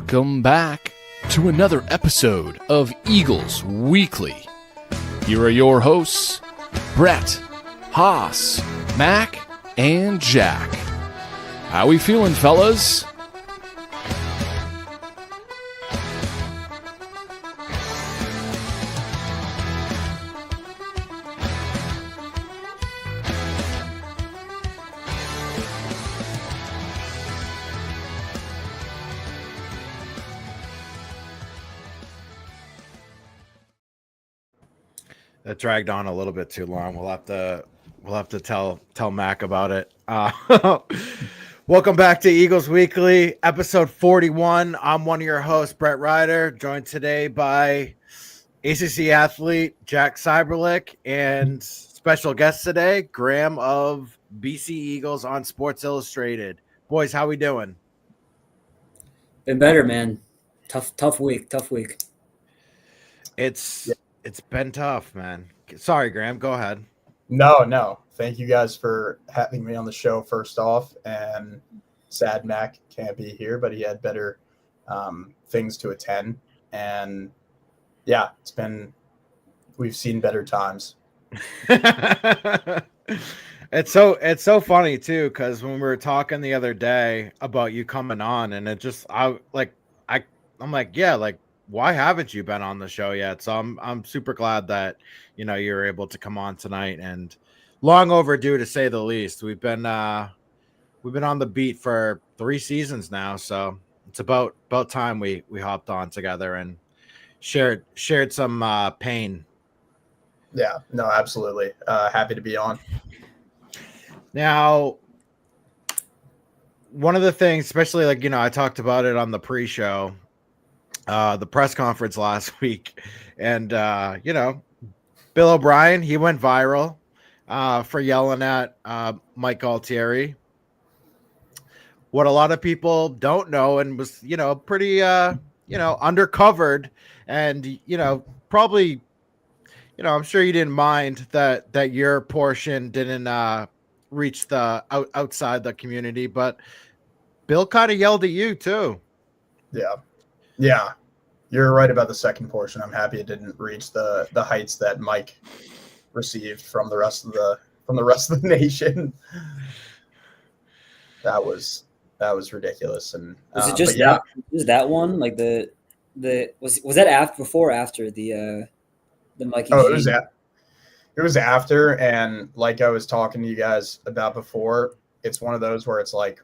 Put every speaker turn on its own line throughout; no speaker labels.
Welcome back to another episode of Eagles Weekly. Here are your hosts, Brett, Haas, Mac, and Jack. How we feeling, fellas?
That dragged on a little bit too long. We'll have to tell Mac about it. Welcome back to Eagles Weekly, episode 41. I'm one of your hosts, Brett Ryder, joined today by ACC athlete Jack Cyberlick and special guest today, Graham of BC Eagles on Sports Illustrated. Boys, how we doing?
Been better, man. Tough week.
It's been tough, man. Sorry, Graham. Go ahead.
No. Thank you guys for having me on the show first off. And sad Mac can't be here, but he had better things to attend. And yeah, we've seen better times.
It's so funny too, because when we were talking the other day about you coming on, and I'm like, yeah, like, why haven't you been on the show yet? So I'm super glad that you're able to come on tonight, and long overdue to say the least. We've been on the beat for 3 seasons now, so it's about time we hopped on together and shared some pain.
Yeah, no, absolutely. Happy to be on.
Now, one of the things, especially I talked about it on the pre-show, the press conference last week, and Bill O'Brien, he went viral for yelling at Mike Altieri. What a lot of people don't know, and was pretty undercovered, and probably I'm sure you didn't mind that your portion didn't reach the outside the community, but Bill kind of yelled at you too.
Yeah, you're right about the second portion. I'm happy it didn't reach the heights that Mike received from the rest of the nation. That was ridiculous. And
was it just that one? Like the was that before or after the Mikey?
Oh, it was after, and like I was talking to you guys about before, it's one of those where it's like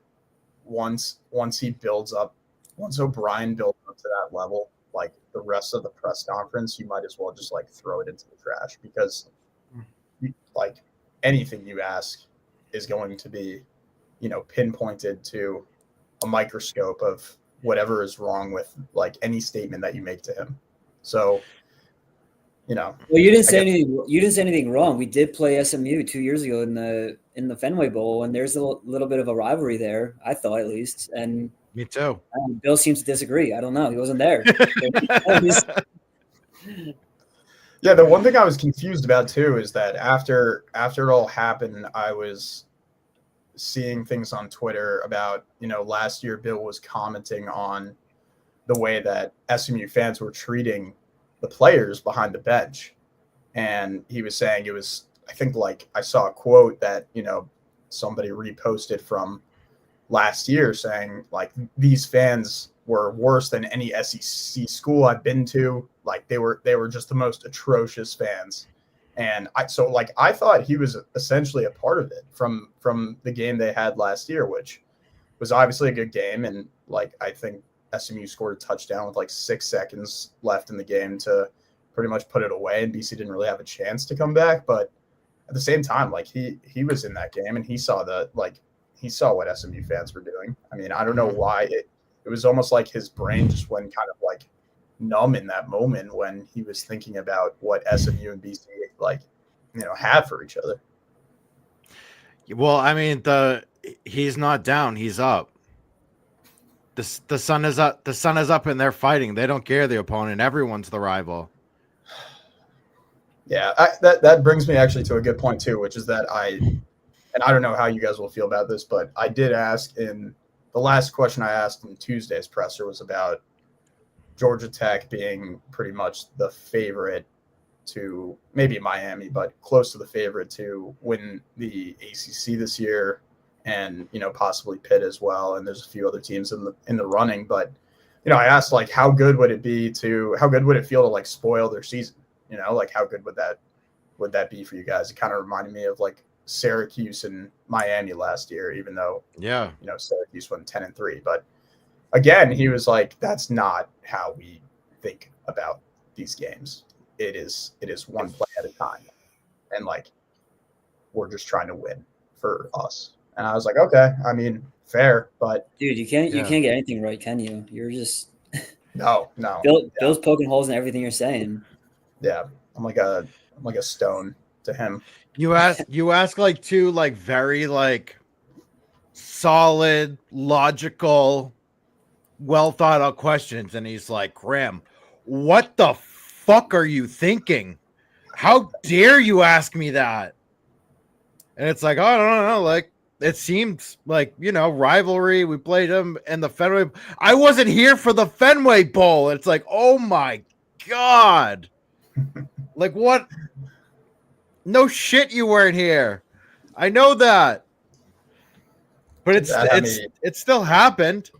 once he builds up. Once O'Brien builds up to that level, like the rest of the press conference, you might as well just throw it into the trash, because anything you ask is going to be, pinpointed to a microscope of whatever is wrong with any statement that you make to him. So,
well, you didn't say anything. You didn't say anything wrong. We did play SMU 2 years ago in the Fenway Bowl, and there's a little bit of a rivalry there, I thought, at least. And
me too.
Bill seems to disagree. I don't know. He wasn't there.
Yeah, the one thing I was confused about too is that after it all happened, I was seeing things on Twitter about, last year Bill was commenting on the way that SMU fans were treating the players behind the bench. And he was saying it was, I think I saw a quote that, somebody reposted from last year saying these fans were worse than any SEC school I've been to. They were just the most atrocious fans. And I thought he was essentially a part of it from the game they had last year, which was obviously a good game. And I think SMU scored a touchdown with 6 seconds left in the game to pretty much put it away. And BC didn't really have a chance to come back. But at the same time, he was in that game, and he saw he saw what SMU fans were doing. I mean, I don't know why it was almost like his brain just went kind of numb in that moment when he was thinking about what SMU and BC have for each other.
Well, I mean, he's not down, he's up. The sun is up. The sun is up, and they're fighting. They don't care the opponent. Everyone's the rival.
Yeah, that brings me actually to a good point too, which is that and I don't know how you guys will feel about this, but I did ask in the last question I asked in Tuesday's presser was about Georgia Tech being pretty much the favorite to maybe Miami, but close to the favorite to win the ACC this year, and possibly Pitt as well. And there's a few other teams in the running, but I asked like how good would it feel to like spoil their season? Like how good would that be for you guys? It kind of reminded me of like Syracuse and Miami last year, even though Syracuse went 10-3. But again, he was like, that's not how we think about these games. It is one play at a time, and like we're just trying to win for us. And I was like, okay, I mean, fair, but
dude, you can't get anything right, can you? You're just
no.
Bill's poking holes in everything you're saying.
Yeah, I'm like a stone to him.
You ask like two like very like solid, logical, well thought out questions, and he's like, Graham, what the fuck are you thinking? How dare you ask me that? And it's like, oh, I don't know, like it seemed like rivalry. We played him in the Fenway. I wasn't here for the Fenway Bowl. It's like, oh my god, like what? No shit, you weren't here. I know that, but it still happened.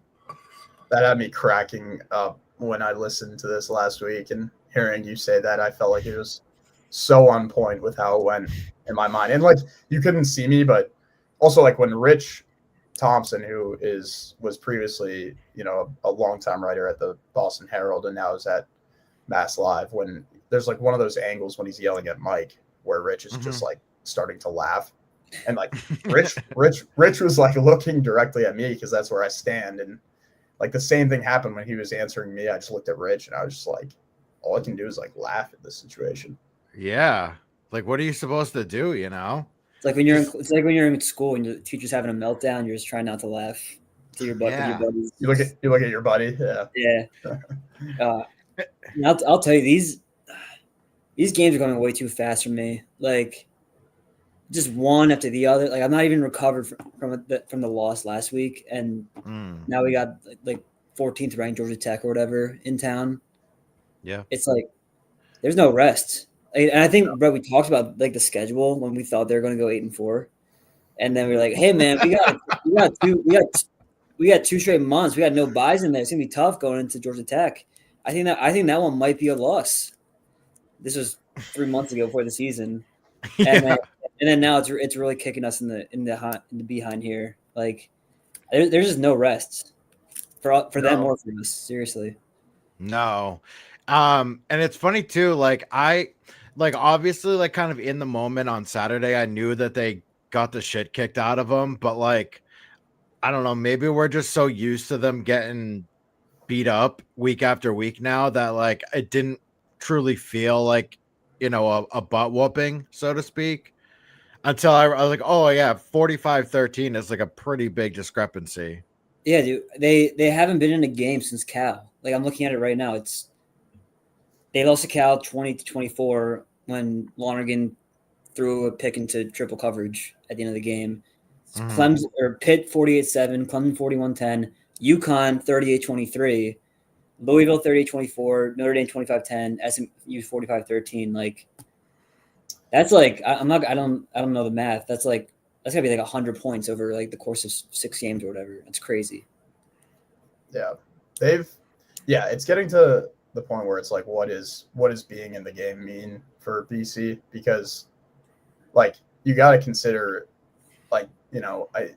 That had me cracking up when I listened to this last week, and hearing you say that, I felt like it was so on point with how it went in my mind. And like you couldn't see me, but also like when Rich Thompson, who was previously a longtime writer at the Boston Herald and now is at Mass Live, when there's like one of those angles when he's yelling at Mike where Rich is just like starting to laugh, and like Rich was like looking directly at me because that's where I stand, and like the same thing happened when he was answering me. I just looked at Rich and I was just like, all I can do is like laugh at this situation.
Yeah, like what are you supposed to do?
It's like when you're in school and the teacher's having a meltdown. You're just trying not to laugh to your buddies.
You look at your buddy.
Yeah. I'll tell you, these games are going way too fast for me. Like, just one after the other. Like, I'm not even recovered from the loss last week, and now we got like 14th ranked Georgia Tech or whatever in town.
Yeah,
it's like there's no rest. And I think, bro, we talked about like the schedule when we thought they were going to go 8-4, and then we were like, hey man, we got 2 straight months. We got no buys in there. It's gonna be tough going into Georgia Tech. I think that one might be a loss. This was 3 months ago before the season, and then now it's really kicking us in the behind here. Like there's just no rest for them or for us. Seriously,
no. And it's funny too. Like obviously like kind of in the moment on Saturday, I knew that they got the shit kicked out of them, but like I don't know. Maybe we're just so used to them getting beat up week after week now that like it didn't truly feel like a butt whooping, so to speak, until I was like, oh yeah, 45-13 is like a pretty big discrepancy.
Yeah, dude, they haven't been in a game since Cal. Like I'm looking at it right now. They lost to Cal 20-24 when Lonergan threw a pick into triple coverage at the end of the game. Clemson or Pitt 48-7, Clemson 41-10, UConn 38-23. Louisville 38-24, Notre Dame 25-10, SMU 45-13. Like that's like I don't know the math. That's gotta be like 100 points over like the course of 6 games or whatever. It's crazy.
Yeah, it's getting to the point where it's like, what is being in the game mean for BC? Because like you got to consider, like I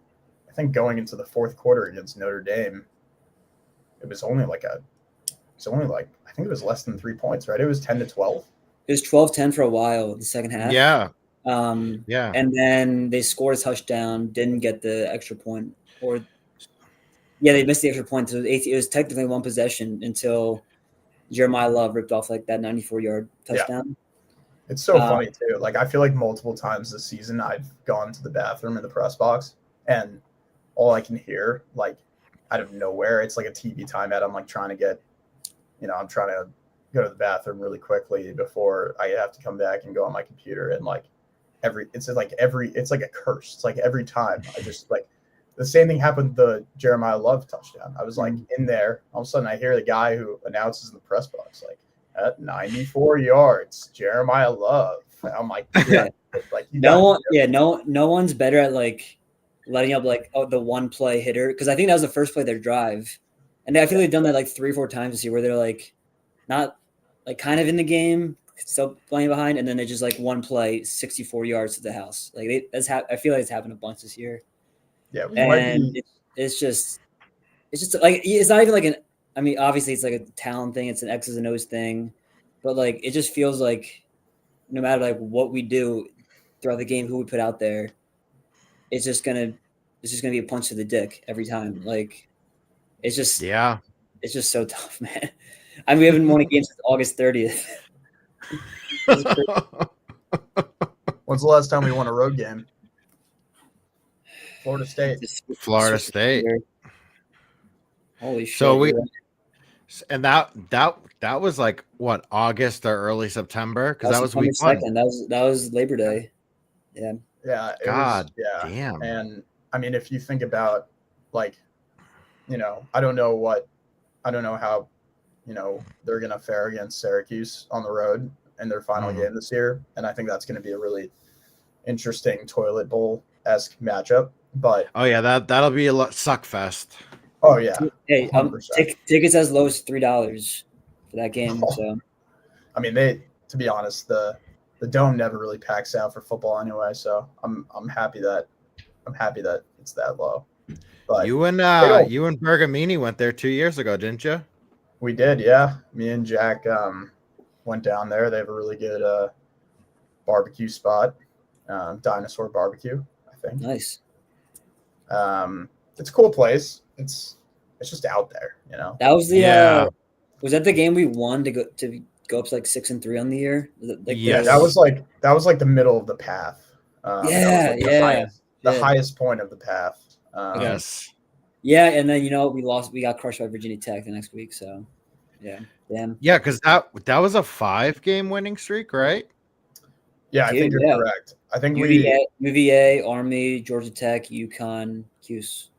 think going into the fourth quarter against Notre Dame, it was only like I think it was less than 3 points, right? It was 10-12.
It was 12-10 for a while the second half.
Yeah.
Yeah. And then they scored a touchdown, didn't get the extra point, they missed the extra point. So it was technically one possession until Jeremiah Love ripped off like that 94-yard touchdown.
Yeah. It's so funny too. Like I feel like multiple times this season I've gone to the bathroom in the press box, and all I can hear, like out of nowhere, it's like a TV timeout. I'm like trying to I'm trying to go to the bathroom really quickly before I have to come back and go on my computer, and like it's like a curse. It's like every time I just like the same thing happened with the Jeremiah Love touchdown. I was like in there. All of a sudden, I hear the guy who announces in the press box, like, at 94 yards, Jeremiah Love. And I'm like,
Yeah.
like
no one's better at like letting up like the one play hitter, because I think that was the first play of their drive, and I feel they've done that like 3 or 4 times this year where they're like not like kind of in the game, still playing behind, and then they just like one play 64 yards to the house. Like I feel like it's happened a bunch this year.
Yeah, we
and it's just like it's not even like an. I mean, obviously it's like a talent thing. It's an X's and O's thing, but like it just feels like no matter like what we do throughout the game, who we put out there, it's just gonna be a punch to the dick every time. Like it's just so tough, man. I mean, we haven't won a game since August 30th.
When's the last time we won a road game? Florida State.
Holy shit!
So and that was like what, August or early September, because that was week 1.
That was Labor Day. Yeah.
Yeah.
Damn.
And I mean, if you think about like, I don't know how, they're gonna fare against Syracuse on the road in their final game this year, and I think that's going to be a really interesting toilet bowl-esque matchup. But
that'll be a suck fest.
Oh yeah.
Hey, tickets as low as $3 for that game. So,
I mean, to be honest, the dome never really packs out for football anyway. So I'm happy that it's that low. But
you and Bergamini went there 2 years ago, didn't you?
We did, yeah. Me and Jack went down there. They have a really good barbecue spot, Dinosaur Barbecue, I think.
Nice.
It's a cool place. It's just out there,
That was was that the game we won to go up to like 6-3 on the year?
Yeah, that was like the middle of the path. The highest point of the path.
Yes.
Yeah, and then we got crushed by Virginia Tech the next week. So, yeah, damn.
Yeah, because that was a 5-game winning streak, right?
Yeah, I think you're correct. I think
UVA, Army, Georgia Tech, UConn, Cuse.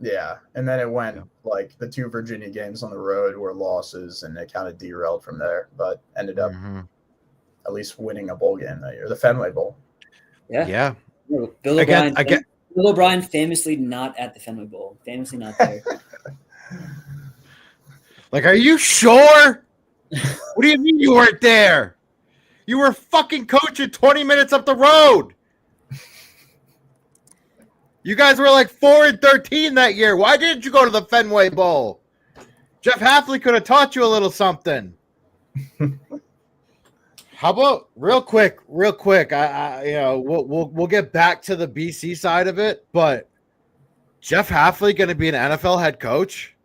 Yeah, and then it went like the 2 Virginia games on the road were losses, and it kind of derailed from there, but ended up at least winning a bowl game that year, the Fenway Bowl.
Yeah.
Bill O'Brien famously not at the Fenway Bowl. Famously not there.
Like, are you sure? What do you mean you weren't there? You were fucking coaching 20 minutes up the road. You guys were like 4-13 that year. Why didn't you go to the Fenway Bowl? Jeff Hafley could have taught you a little something. How about real quick? We'll get back to the BC side of it, but Jeff Hafley going to be an NFL head coach?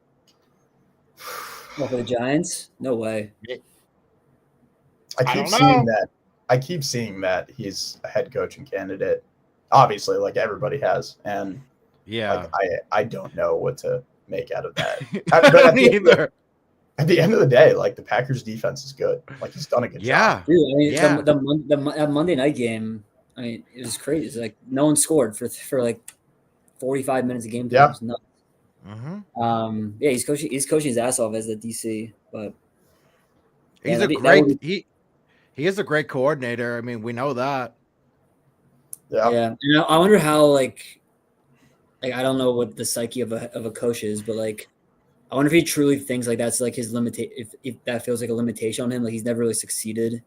What, for the Giants? No way.
I keep seeing that he's a head coaching candidate. Obviously, like everybody has, and I don't know what to make out of that.
I don't either.
At the end of the day, like the Packers' defense is good. Like he's done a good job.
Dude, I mean, the Monday night game, I mean, it was crazy. It's like no one scored for like 45 minutes of game time.
Yeah.
He's coaching his ass off as the DC, but
he is a great coordinator. I mean, we know that.
Yeah. And I wonder how like I don't know what the psyche of a coach is, but like I wonder if he truly thinks like that's like his if that feels like a limitation on him. Like he's never really succeeded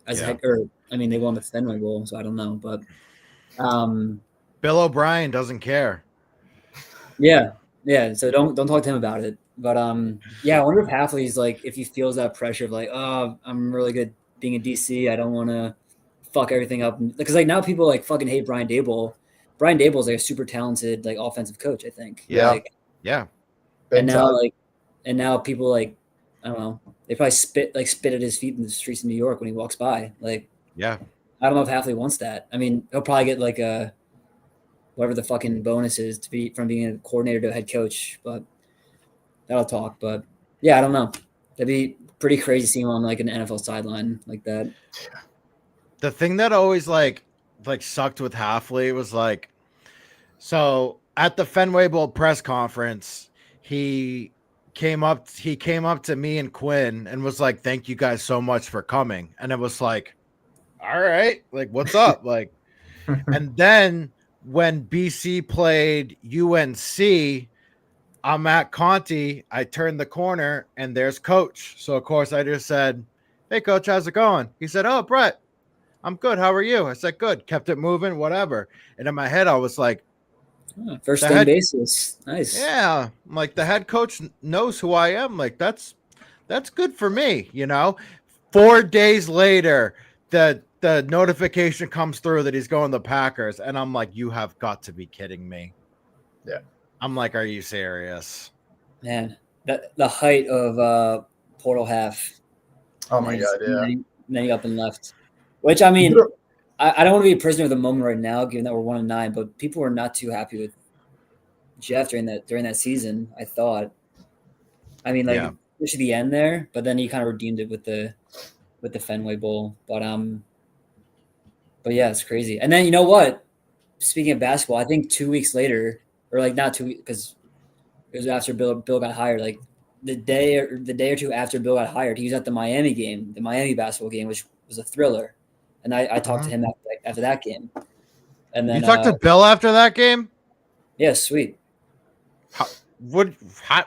as a head, or I mean they won the Fenway Bowl, so I don't know, but
Bill O'Brien doesn't care.
Yeah. So don't talk to him about it. But I wonder if Hafley's like if he feels that pressure of like, oh, I'm really good being in DC. I don't want to fuck everything up, because like now people like fucking hate Brian Daboll. Brian Daboll is like a super talented like offensive coach, I think. And now people like I don't know, they probably spit at his feet in the streets of New York when he walks by. Like I don't know if Hafley wants that. I mean, he'll probably get like a whatever the fucking bonus is to be from being a coordinator to a head coach, but that'll talk. But yeah, I don't know. That'd be pretty crazy seeing him on like an NFL sideline like that.
The thing that always like sucked with Hafley was like, so at the Fenway Bowl press conference, he came up to me and Quinn and was like, "Thank you guys so much for coming." And it was like, "All right, like what's up?" Like, and then when BC played UNC, I'm at Conti. I turned the corner and there's Coach. So of course I just said, "Hey Coach, how's it going?" He said, "Oh, Brett, I'm good. How are you?" I said, "Good." Kept it moving, whatever. And in my head, I was like,
first name basis. Nice.
yeah, I'm like the head coach knows who I am. Like that's good for me, 4 days later, the notification comes through that he's going to the Packers, and I'm like, you have got to be kidding me.
Yeah.
I'm like, are you serious?
Man, the height of portal half.
Oh my God, yeah.
And then he up and left. Which I mean, I don't want to be a prisoner of the moment right now, given that we're 1-9. But people were not too happy with Jeff during that season. I thought. I mean, like especially the end there, but then he kind of redeemed it with the Fenway Bowl. But yeah, it's crazy. And then you know what? Speaking of basketball, I think 2 weeks later, or like not 2 weeks, because it was after Bill got hired. Like the day or two after Bill got hired, he was at the Miami game, the Miami basketball game, which was a thriller. And I talked to him after that game. And then
you talked to Bill after that game?
Yeah, sweet.
Why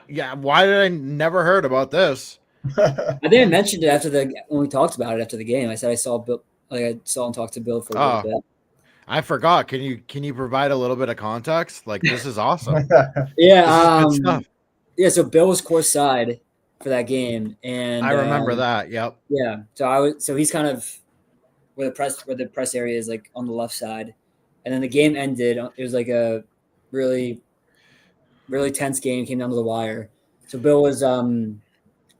did I never heard about this?
I think I mentioned it when we talked about it after the game. I said I saw Bill, like I saw him talk to Bill for a little bit.
I forgot. Can you provide a little bit of context? Like this is awesome.
Yeah, this is good stuff. Yeah. So Bill was courtside for that game, and
I remember that. Yep.
Yeah. So he's kind of where the press area is, like on the left side, and then the game ended. It was like a really, really tense game. Came down to the wire. So Bill was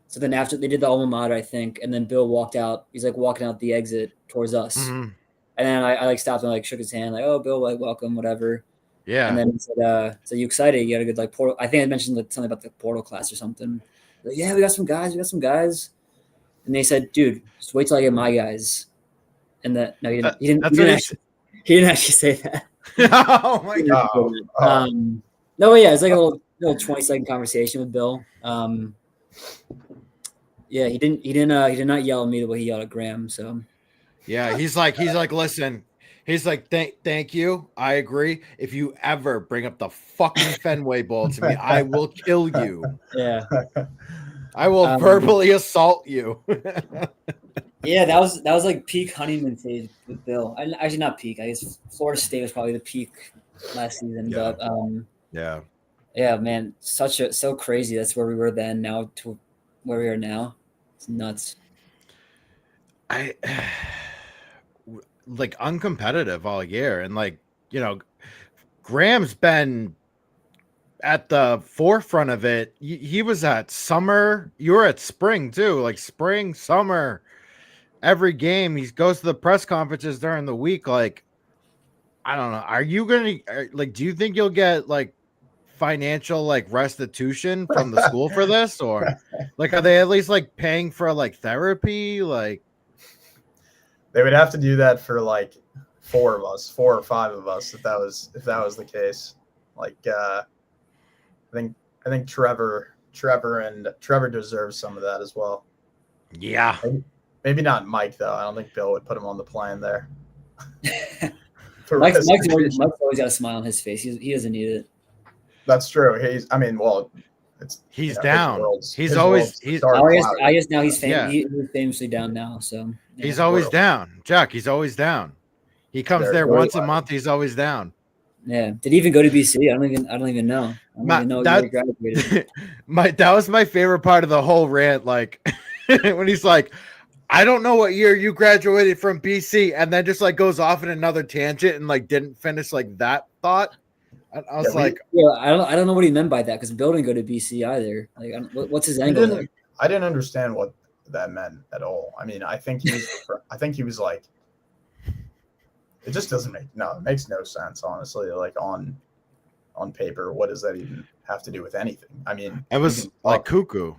So then after they did the alma mater, I think, and then Bill walked out. He's like walking out the exit towards us. Mm-hmm. And then I like stopped and like shook his hand, like, "Oh, Bill, like welcome, whatever." Yeah. And then he said, "So you excited? You got a good like portal?" I think I mentioned like, something about the portal class or something. Like, yeah, we got some guys. And they said, "Dude, just wait till I get my guys." And he didn't actually say that.
Oh my God.
No, yeah, it's like a little 20-second conversation with Bill. Yeah, he did not yell at me the way he yelled at Graham. So
yeah, he's like, listen, he's like, thank you. I agree. If you ever bring up the fucking Fenway Bowl to me, I will kill you.
Yeah.
I will verbally assault you.
Yeah, that was like peak honeymoon phase with Bill. Actually, not peak. I guess Florida State was probably the peak last season. Yeah. But yeah, man, so crazy. That's where we were then. Now to where we are now, it's nuts.
I like uncompetitive all year, and like Graham's been at the forefront of it. He was at summer. You were at spring too, like spring, summer. Every game he goes to the press conferences during the week. Like, I don't know. Are you gonna like? Do you think you'll get like financial like restitution from the school for this, or like are they at least like paying for like therapy? Like,
they would have to do that for like 4 or 5 of us if that was the case. Like, I think Trevor deserves some of that as well.
Yeah.
Maybe not Mike though. I don't think Bill would put him on the plan there.
Mike's always got a smile on his face. He doesn't need it.
That's true. He's
down.
I guess now he's famously down now. So
yeah. He's always down. Jack, he's always down. He comes there once a month. He's always down.
Yeah. Did he even go to BC? I don't even know.
That was my favorite part of the whole rant. Like when he's like, I don't know what year you graduated from BC, and then just like goes off in another tangent and like didn't finish like that thought. I was
I don't know what he meant by that, because Bill didn't go to BC either. Like, what's his angle there?
I didn't understand what that meant at all. I mean, I think he was like, it just doesn't it makes no sense, honestly. Like on paper, what does that even have to do with anything? I mean,
it was like cuckoo.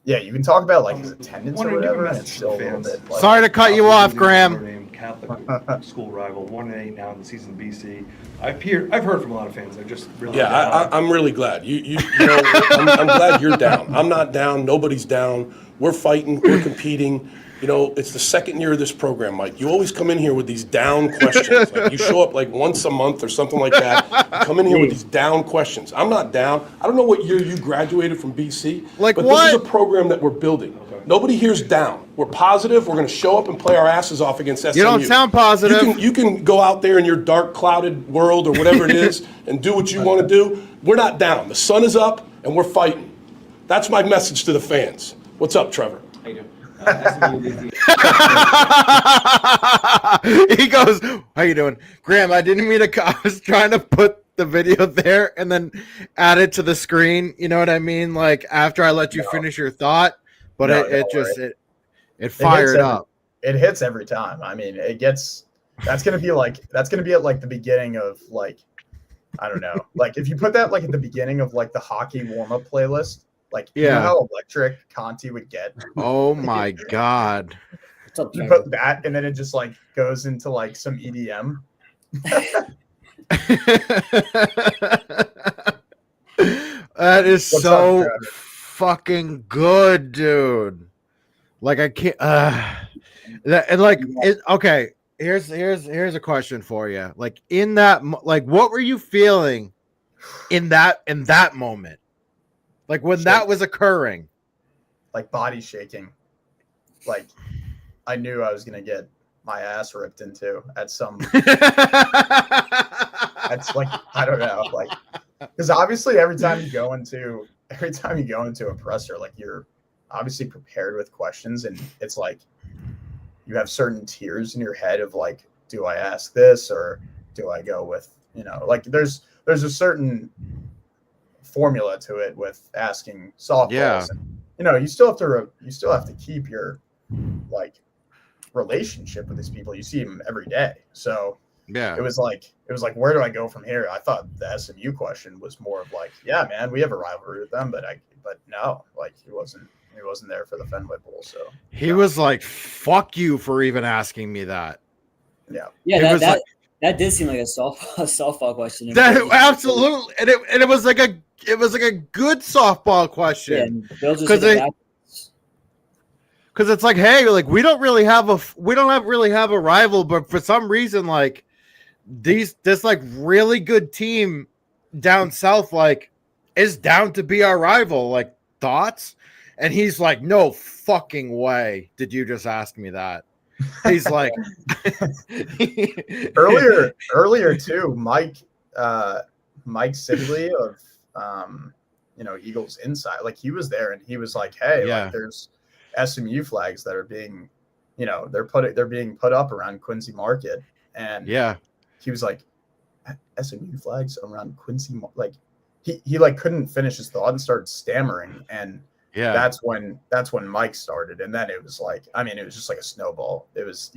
Yeah, you can talk about like his attendance or whatever, and it's still a little bit. Like,
sorry to cut you off, Graham.
Catholic school rival, 1-8 now in the season BC. I've heard from a lot of fans. They're just really down.
I'm really glad. You know, I'm glad you're down. I'm not down. Nobody's down. We're fighting. We're competing. You know, it's the second year of this program, Mike. You always come in here with these down questions. Like you show up like once a month or something like that. You come in here with these down questions. I'm not down. I don't know what year you graduated from BC.
Like
but
what?
This is a program that we're building. Okay. Nobody here's down. We're positive. We're going to show up and play our asses off against SMU.
You don't sound positive.
You can go out there in your dark, clouded world or whatever it is and do what you want to do. We're not down. The sun is up and we're fighting. That's my message to the fans. What's up, Trevor?
How you doing?
He goes, how you doing? Graham, I didn't mean to, I was trying to put the video there and then add it to the screen. You know what I mean? Like after I let you finish your thought, but it fired up.
It hits every time. I mean, that's going to be at like the beginning of like, I don't know. Like if you put that like at the beginning of like the hockey warm-up playlist, like you know how electric Conti would get.
Oh my God.
You put that and then it just like goes into like some EDM.
That is so fucking good, dude. Like I can't okay, here's a question for you. Like in that like what were you feeling in that moment? Like when that was occurring?
Like body shaking. Like I knew I was gonna get my ass ripped into at some that's like I don't know, like because obviously every time you go into a presser, like you're obviously prepared with questions and it's like you have certain tiers in your head of like, do I ask this or do I go with, you know, like there's a certain formula to it with asking softballs.
Yeah.
And, you know, you still have to keep your like relationship with these people. You see them every day. So
yeah, it
was like, where do I go from here? I thought the SMU question was more of like, yeah, man, we have a rivalry with them, but no, like he wasn't there for the Fenway Bowl. So
he was like, fuck you for even asking me that.
Yeah.
Yeah. That did seem like a softball question.
That absolutely, and it was like a good softball question. Because it's like, hey, like we don't really have a rival, but for some reason, like this like really good team down south, like is down to be our rival. Like thoughts, and he's like, no fucking way. Did you just ask me that? He's like
earlier too, Mike Sigley of Eagles Inside, like he was there and he was like, hey, like there's SMU flags that are being, they're being put up around Quincy Market, and he was like, SMU flags around Quincy, like he like couldn't finish his thought and started stammering, and that's when Mike started, and then it was like, I mean, it was just like a snowball. It was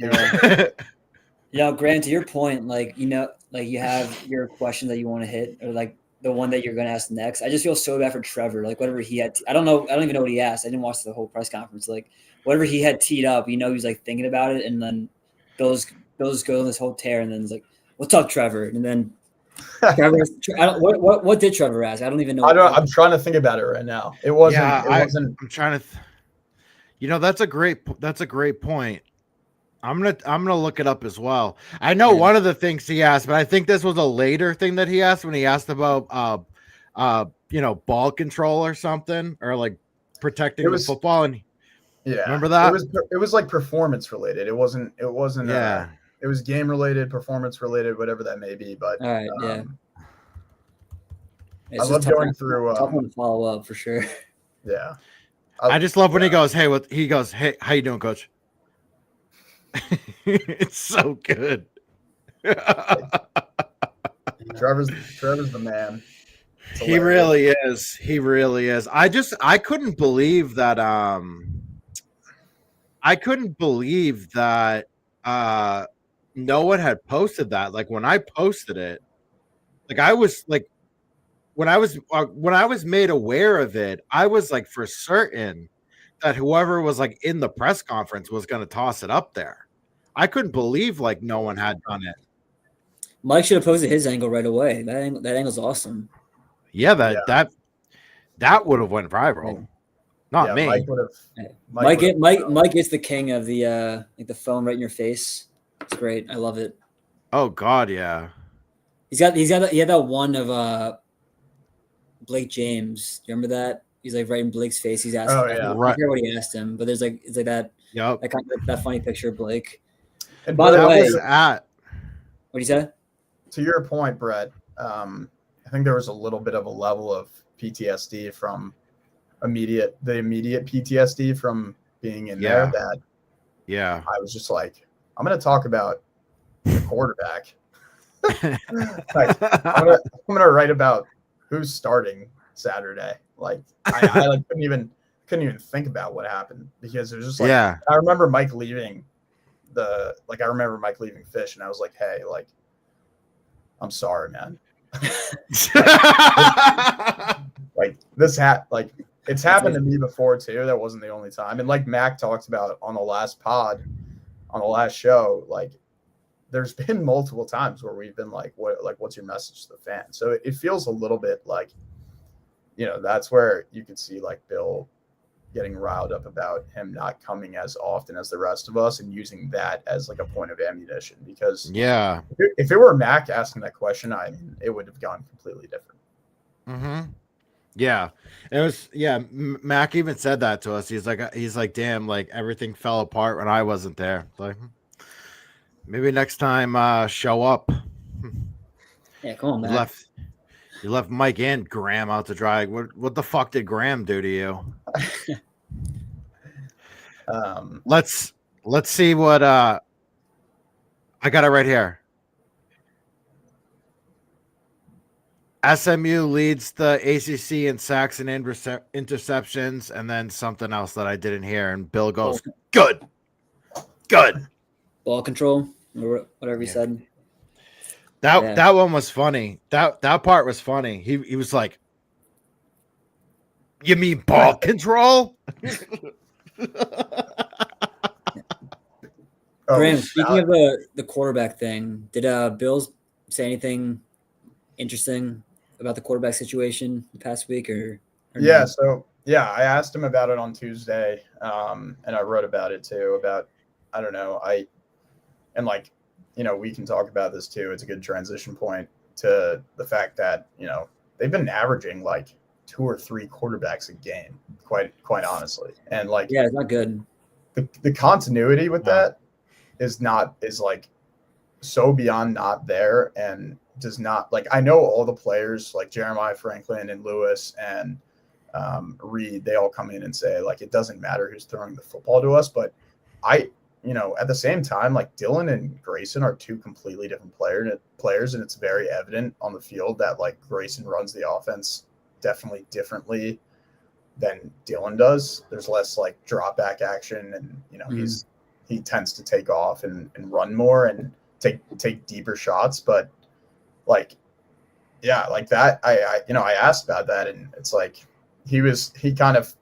Grant, to your point, like, like you have your question that you want to hit, or like the one that you're going to ask next. I just feel so bad for Trevor. Like whatever he had, I don't even know what he asked. I didn't watch the whole press conference. Like whatever he had teed up, he was like thinking about it, and then Bills go on this whole tear, and then it's like, "What's up, Trevor?" And then Trevor, what did Trevor ask? I don't even know.
I'm trying to think about it right now. It wasn't.
I'm trying to. That's a great point. I'm gonna look it up as well. I know one of the things he asked, but I think this was a later thing that he asked when he asked about ball control or something, or like protecting the football. And remember that
it was like performance related. It wasn't. It was game related, performance related, whatever that may be. But
all right,
I love going through.
Tough one to follow up for sure.
Yeah,
I just love when he goes, "Hey, hey, how you doing, coach?" It's so good.
Trevor's the man.
He really is. He really is. I couldn't believe that. I couldn't believe that no one had posted that. Like when I posted it, like I was like, when I was made aware of it, I was like for certain that whoever was like in the press conference was going to toss it up there. I couldn't believe like no one had done it.
Mike should have posted his angle right away. That angle's awesome.
Yeah, that would have went viral. Not me.
Mike would have.
Mike is the king of the like the phone right in your face. It's great. I love it.
Oh God, yeah.
He had that one of Blake James. Do you remember that? He's like right in Blake's face. He's asking.
Oh, yeah.
I forget what he asked him, but it's like that.
Yep.
That kind of that funny picture of Blake.
And
By the
That
way,
was at
what you say?
to your point, Brett, I think there was a little bit of a level of PTSD from the immediate PTSD from being in there that
yeah.
I was just like, I'm going to talk about the quarterback. Like, I'm gonna write about who's starting Saturday. Like I like couldn't even think about what happened because it was just like I remember Mike leaving Fish and I was like, hey, like I'm sorry, man. Like it's happened to me before too. That wasn't the only time. And like Mac talked about on the last show, like there's been multiple times where we've been like, what's your message to the fans? So it feels a little bit like, that's where you can see like Bill getting riled up about him not coming as often as the rest of us and using that as like a point of ammunition because if it were Mac asking that question, it would have gone completely different.
Mm-hmm. Yeah, it was. Yeah, Mac even said that to us. He's like, damn, like everything fell apart when I wasn't there. Like, maybe next time, show up.
Yeah, come on, Mac.
You left Mike and Graham out to dry. What the fuck did Graham do to you? Let's see what I got it right here. SMU leads the ACC in sacks and interceptions, and then something else that I didn't hear. And Bill goes, "Good,
ball control, or whatever he said."
That one was funny. That part was funny. He was like, "You mean ball control?"
Graham, speaking of the quarterback thing, did Bill say anything interesting about the quarterback situation the past week or
yeah
no?
So I asked him about it on Tuesday, and I wrote about it too, about I don't know, we can talk about this too. It's a good transition point to the fact that they've been averaging like 2 or 3 quarterbacks a game, quite honestly, and
it's not good.
The continuity with that is like so beyond not there, and does not, like, I know all the players like Jeremiah Franklin and Lewis and Reed, they all come in and say like it doesn't matter who's throwing the football to us, but at the same time, like Dylan and Grayson are 2 completely different players, and it's very evident on the field that like Grayson runs the offense definitely differently than Dylan does. There's less like drop back action, and he tends to take off and run more and take deeper shots. But like that, I asked about that, and it's like he kind of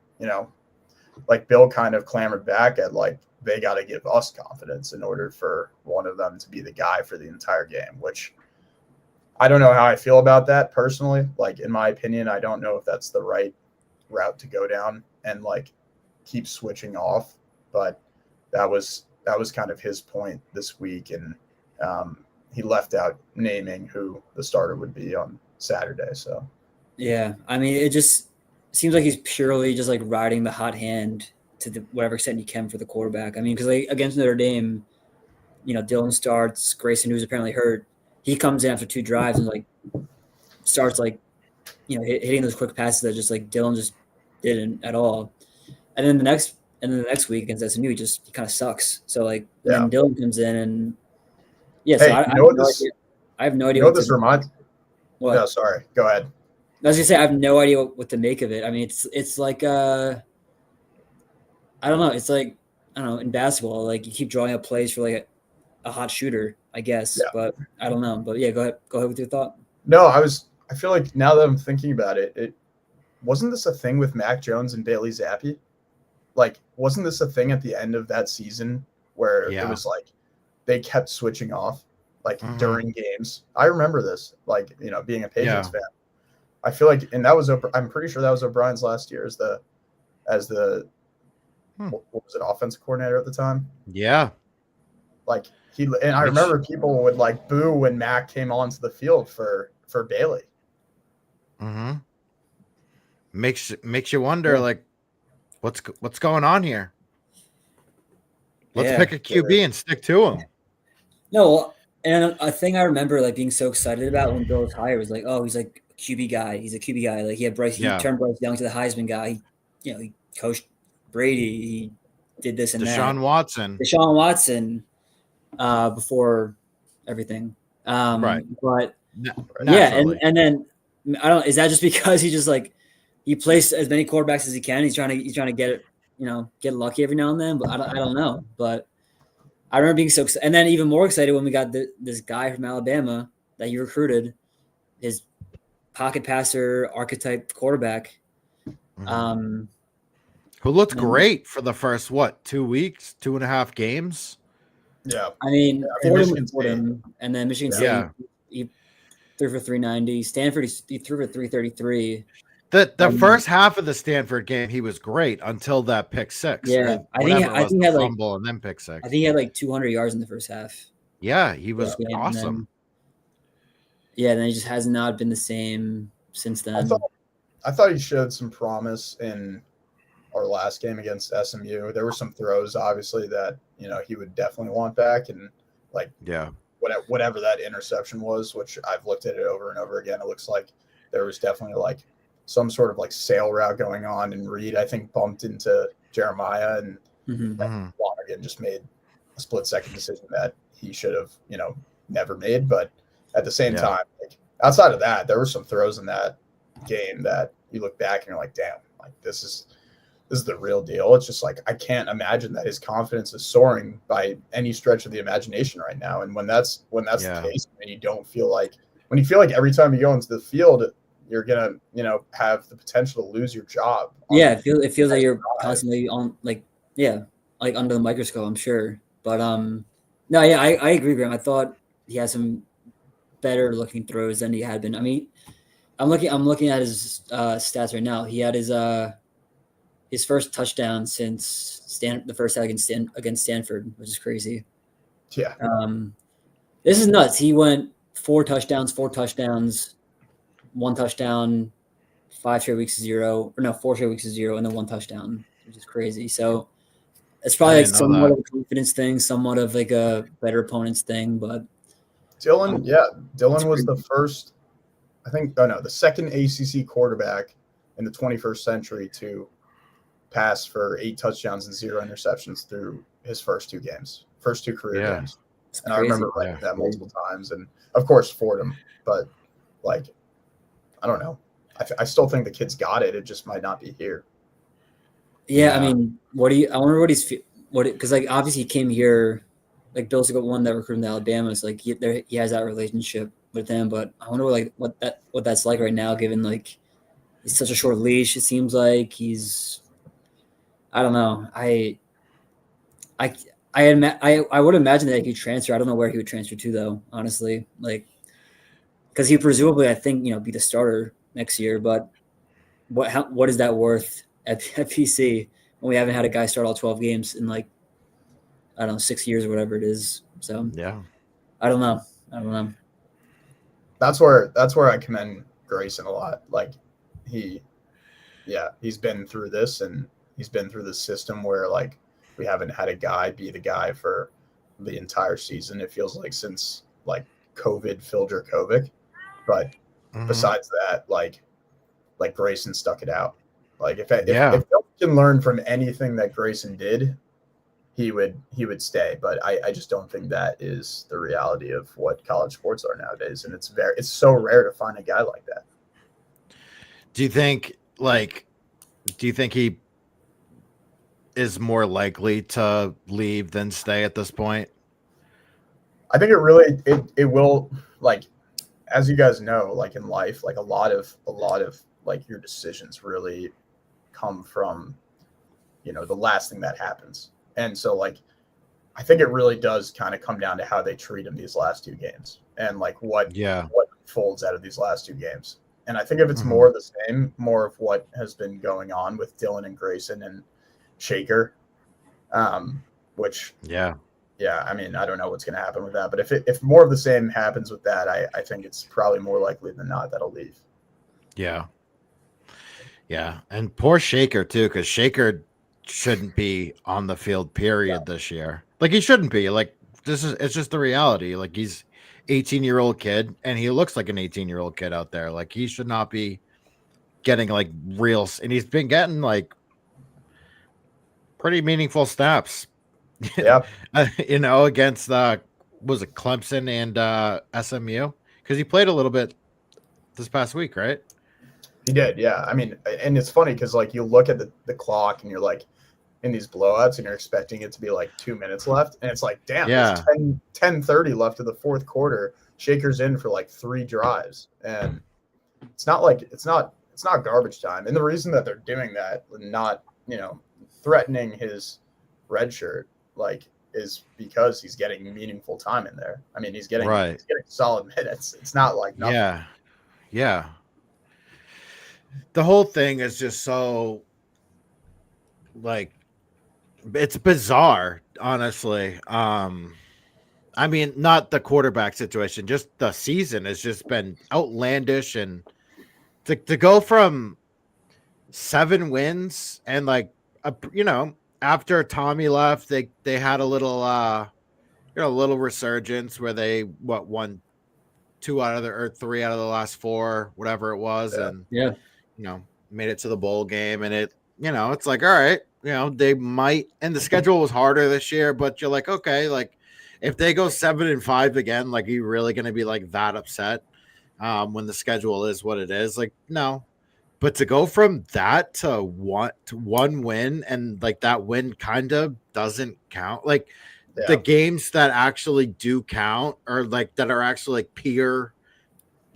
like Bill kind of clamored back at like they got to give us confidence in order for one of them to be the guy for the entire game, which I don't know how I feel about that personally. Like, in my opinion, I don't know if that's the right route to go down and like keep switching off, but that was kind of his point this week. And he left out naming who the starter would be on Saturday. So, yeah,
I mean, it just seems like he's purely just like riding the hot hand to whatever extent he can for the quarterback. I mean, because like against Notre Dame, Dylan starts, Grayson, who's apparently hurt, he comes in after 2 drives and like starts like, hitting those quick passes that just like Dylan just didn't at all. And then the next week against SMU, he kind of sucks. So like then Dylan comes in and so I have no idea.
What this reminds?
What?
No, sorry. Go ahead.
I was gonna say I have no idea what to make of it. I mean, it's like I don't know. It's like, I don't know, in basketball, like you keep drawing up plays for like a hot shooter, I guess. Yeah. But I don't know. But yeah, go ahead with your thought.
No, I feel like now that I'm thinking about it, wasn't this a thing with Mac Jones and Bailey Zappi? Like, wasn't this a thing at the end of that season where it was like they kept switching off like during games. I remember this, like, you know, being a Patriots fan. I feel like, and that was, I'm pretty sure that was O'Brien's last year as the what was it, offensive coordinator at the time?
Yeah.
Like and I remember people would like boo when Mac came onto the field for Bailey.
Mm-hmm. Makes you wonder, like, what's going on here? Let's pick a QB and stick to him.
No, and a thing I remember like being so excited about when Bill was hired was like, oh, he's like a QB guy. He's a QB guy. Like he turned Bryce Young to the Heisman guy. He coached Brady. He did this and
Deshaun
Watson before everything.
Right.
But
Naturally.
and then I don't. Is that just because he just like he plays as many quarterbacks as he can? He's trying to get it, get lucky every now and then. But I don't know. But I remember being so excited, and then even more excited when we got this guy from Alabama that he recruited, his pocket passer archetype quarterback.
Who looked great for the first 2 weeks, 2.5 games.
Yeah,
I mean,
Michigan
Fordham, and then Michigan State, he threw for 390. Stanford, he threw for 333.
The first half of the Stanford game, he was great until that pick six.
Yeah, I think he had
fumble and then pick six.
I think he had like 200 yards in the first half.
Yeah, he was awesome.
Then he just has not been the same since then.
I thought he showed some promise in our last game against SMU. There were some throws, obviously, that he would definitely want back, and whatever that interception was, which I've looked at it over and over again. It looks like there was definitely like some sort of like sail route going on, and Reed, I think, bumped into Jeremiah, and Lonergan just made a split-second decision that he should have, never made. But at the same time, like outside of that, there were some throws in that game that you look back and you're like, damn, like this is the real deal. It's just like I can't imagine that his confidence is soaring by any stretch of the imagination right now. And when that's the case, and you feel like every time you go into the field, you're gonna, have the potential to lose your job.
Yeah, it feels like you're constantly on, like under the microscope, I'm sure. But no, yeah, I agree, Graham. I thought he had some better looking throws than he had been. I mean, I'm looking at his stats right now. He had his first touchdown since the first half against Stanford, which is crazy.
Yeah.
This is nuts. He went 4 touchdowns, 1 touchdown, 4 straight weeks of 0, and then 1 touchdown, which is crazy. So it's probably like somewhat of a confidence thing, somewhat of like a better opponent's thing. But
Dylan was the first, the second ACC quarterback in the 21st century to pass for 8 touchdowns and 0 interceptions through his first 2 career games. And I remember writing that multiple times, and of course Fordham, but like, I don't know. I still think the kid's got it. It just might not be here.
Yeah, I mean, I wonder because like obviously he came here, like Bill's the one that recruited him to Alabama. So like he has that relationship with them, but I wonder like what that's like right now, given like he's such a short leash. It seems like I don't know. I would imagine that he could transfer. I don't know where he would transfer to though, honestly. Like, because he presumably, I think, be the starter next year. But what is that worth at PC when we haven't had a guy start all 12 games in like, I don't know, 6 years or whatever it is. So
yeah,
I don't know.
That's where I commend Grayson a lot. Like he's been through this, and he's been through the system where like we haven't had a guy be the guy for the entire season. It feels like since like COVID, Phil Jurkovec. But besides that, like Grayson stuck it out. Like if Phil can learn from anything that Grayson did, he would stay. But I just don't think that is the reality of what college sports are nowadays. And it's so rare to find a guy like that.
Do you think he is more likely to leave than stay at this point?
I think it will, like, as you guys know, like in life, like a lot of like your decisions really come from, the last thing that happens. And so like, I think it really does kind of come down to how they treat him these last 2 games and like what folds out of these last 2 games. And I think if it's more of the same, more of what has been going on with Dylan and Grayson and Shaker, which I mean, I don't know what's going to happen with that, but if more of the same happens with that, I think it's probably more likely than not that'll leave.
Yeah. Yeah. And poor Shaker too, because Shaker shouldn't be on the field, period, this year. Like he shouldn't be. Like it's just the reality. Like he's 18-year-old kid and he looks like an 18-year-old kid out there. Like he should not be getting like real, and he's been getting like pretty meaningful snaps.
Yeah.
Against was it Clemson and SMU? Because he played a little bit this past week, right?
He did, yeah. I mean, and it's funny because like you look at the clock and you're like in these blowouts and you're expecting it to be like 2 minutes left, and it's like, damn, it's 10:30 left of the fourth quarter. Shaker's in for like 3 drives, and it's not garbage time. And the reason that they're doing that, not threatening his red shirt, like, is because he's getting meaningful time in there. I mean, he's getting solid minutes. It's not like nothing.
Yeah. The whole thing is just so like it's bizarre, honestly. I mean, not the quarterback situation, just the season has just been outlandish, and to go from 7 wins and like after Tommy left, they had a little little resurgence where they won 3 out of the last 4, whatever it was, and made it to the bowl game, and it it's like, all right, they might, and the schedule was harder this year, but you're like, okay, like if they go 7-5 again, like, are you really going to be like that upset when the schedule is what it is? Like, no. But to go from that to one win, and like that win kind of doesn't count. Like the games that actually do count, or like that are actually like peer,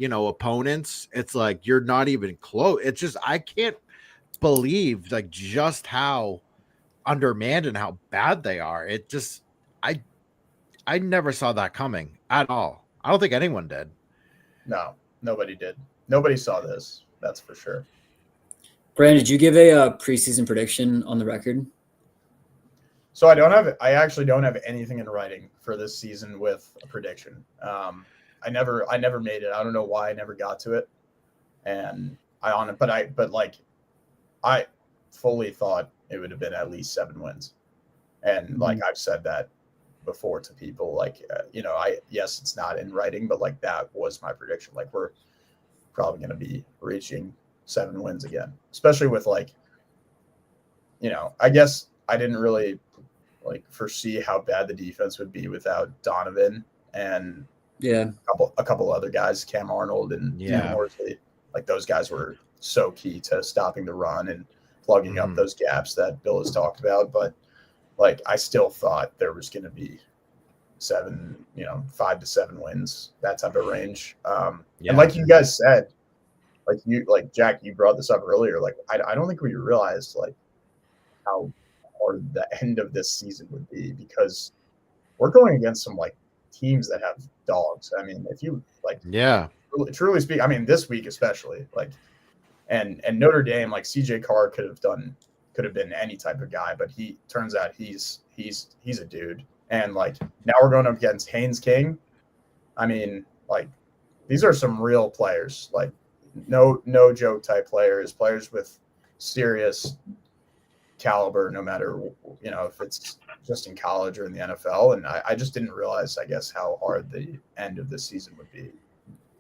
opponents, it's like you're not even close. It's just, I can't believe like just how undermanned and how bad they are. It just, I never saw that coming at all. I don't think anyone did.
No, nobody did. Nobody saw this. That's for sure.
Brandon, did you give a preseason prediction on the record?
So I actually don't have anything in writing for this season with a prediction. I never made it. I don't know why I never got to it. And I fully thought it would have been at least 7 wins. And like I've said that before to people, like, yes, it's not in writing, but like that was my prediction. Like we're probably going to be reaching 7 wins again, especially with like, I guess I didn't really like foresee how bad the defense would be without Donovan and a couple other guys, Cam Arnold and Horsley. Like those guys were so key to stopping the run and plugging up those gaps that Bill has talked about. But like, I still thought there was going to be 5 to 7 wins, that type of range. And like you guys said, like Jack, you brought this up earlier. Like, I don't think we realized like how hard the end of this season would be, because we're going against some like teams that have dogs. I mean, if you like, truly speak, I mean, this week especially, like, and Notre Dame, like CJ Carr could have been any type of guy, but he turns out he's a dude. And like now we're going up against Haynes King. I mean, like these are some real players, like no joke type players with serious caliber, no matter if it's just in college or in the NFL. And I just didn't realize, I guess, how hard the end of this season would be.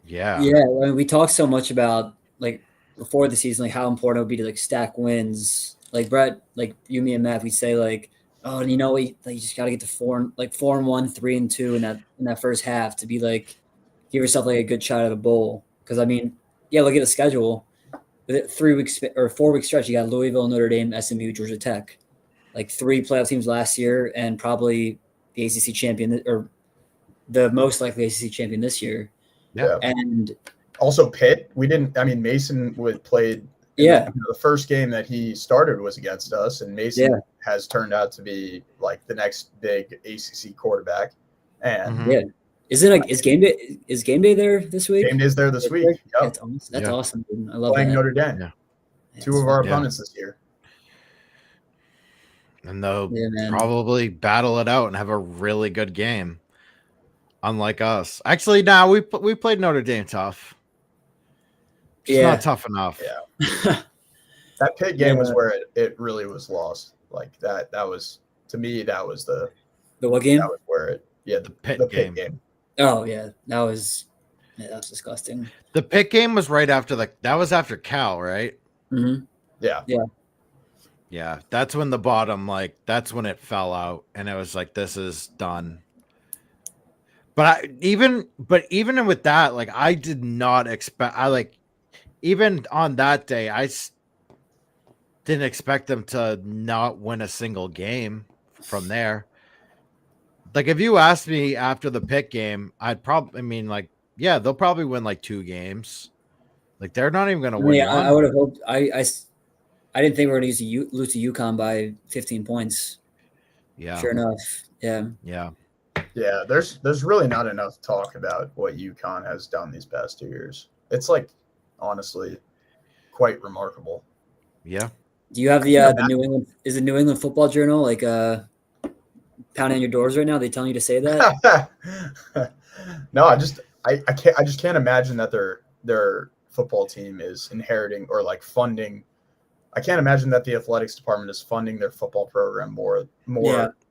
Yeah. I mean, we talked so much about like before the season, like how important it would be to like stack wins. Like Brett, like you, me, and Matt, we say like, oh, and you just got to get to 4-1, 3-2 in that first half to be like, give yourself like a good shot at a bowl. Because I mean, look at the schedule. 3 weeks or 4 week stretch, you got Louisville, Notre Dame, SMU, Georgia Tech, like 3 playoff teams last year, and probably the ACC champion, or the most likely ACC champion this year.
Yeah,
and
also Pitt. Mason played
Yeah.
The first game that he started was against us, and Mason has turned out to be like the next big ACC quarterback. And
Yeah. Is game day there this week?
game day's there this week. Yep.
That's awesome. Dude. I love
Playing
that.
Notre Dame.
Yeah.
Two of our opponents this year.
And they'll probably battle it out and have a really good game. Unlike us. Actually, now we played Notre Dame tough. It's not tough enough.
Yeah. That Pitt game was where it really was lost. Like that was, to me, that was the
what game?
That was where the Pitt game.
Oh yeah, that was disgusting.
The Pitt game was right after that was after Cal, right?
Mm-hmm.
Yeah. That's when the bottom, that's when it fell out, and it was like, this is done. But even with that, I did not expect. Even on that day, I didn't expect them to not win a single game from there. If you asked me after the Pitt game, they'll probably win 2 games. They're not even going to win.
I would have hoped. I didn't think we were going to lose to UConn by 15 points.
Yeah.
Sure enough. Yeah.
Yeah.
Yeah. There's really not enough talk about what UConn has done these past 2 years. It's honestly quite remarkable.
Yeah.
Do you have the New England? Is the New England Football Journal pounding on your doors right now? Are they telling you to say that?
No, I just can't imagine that their football team is inheriting or funding. I can't imagine that the athletics department is funding their football program more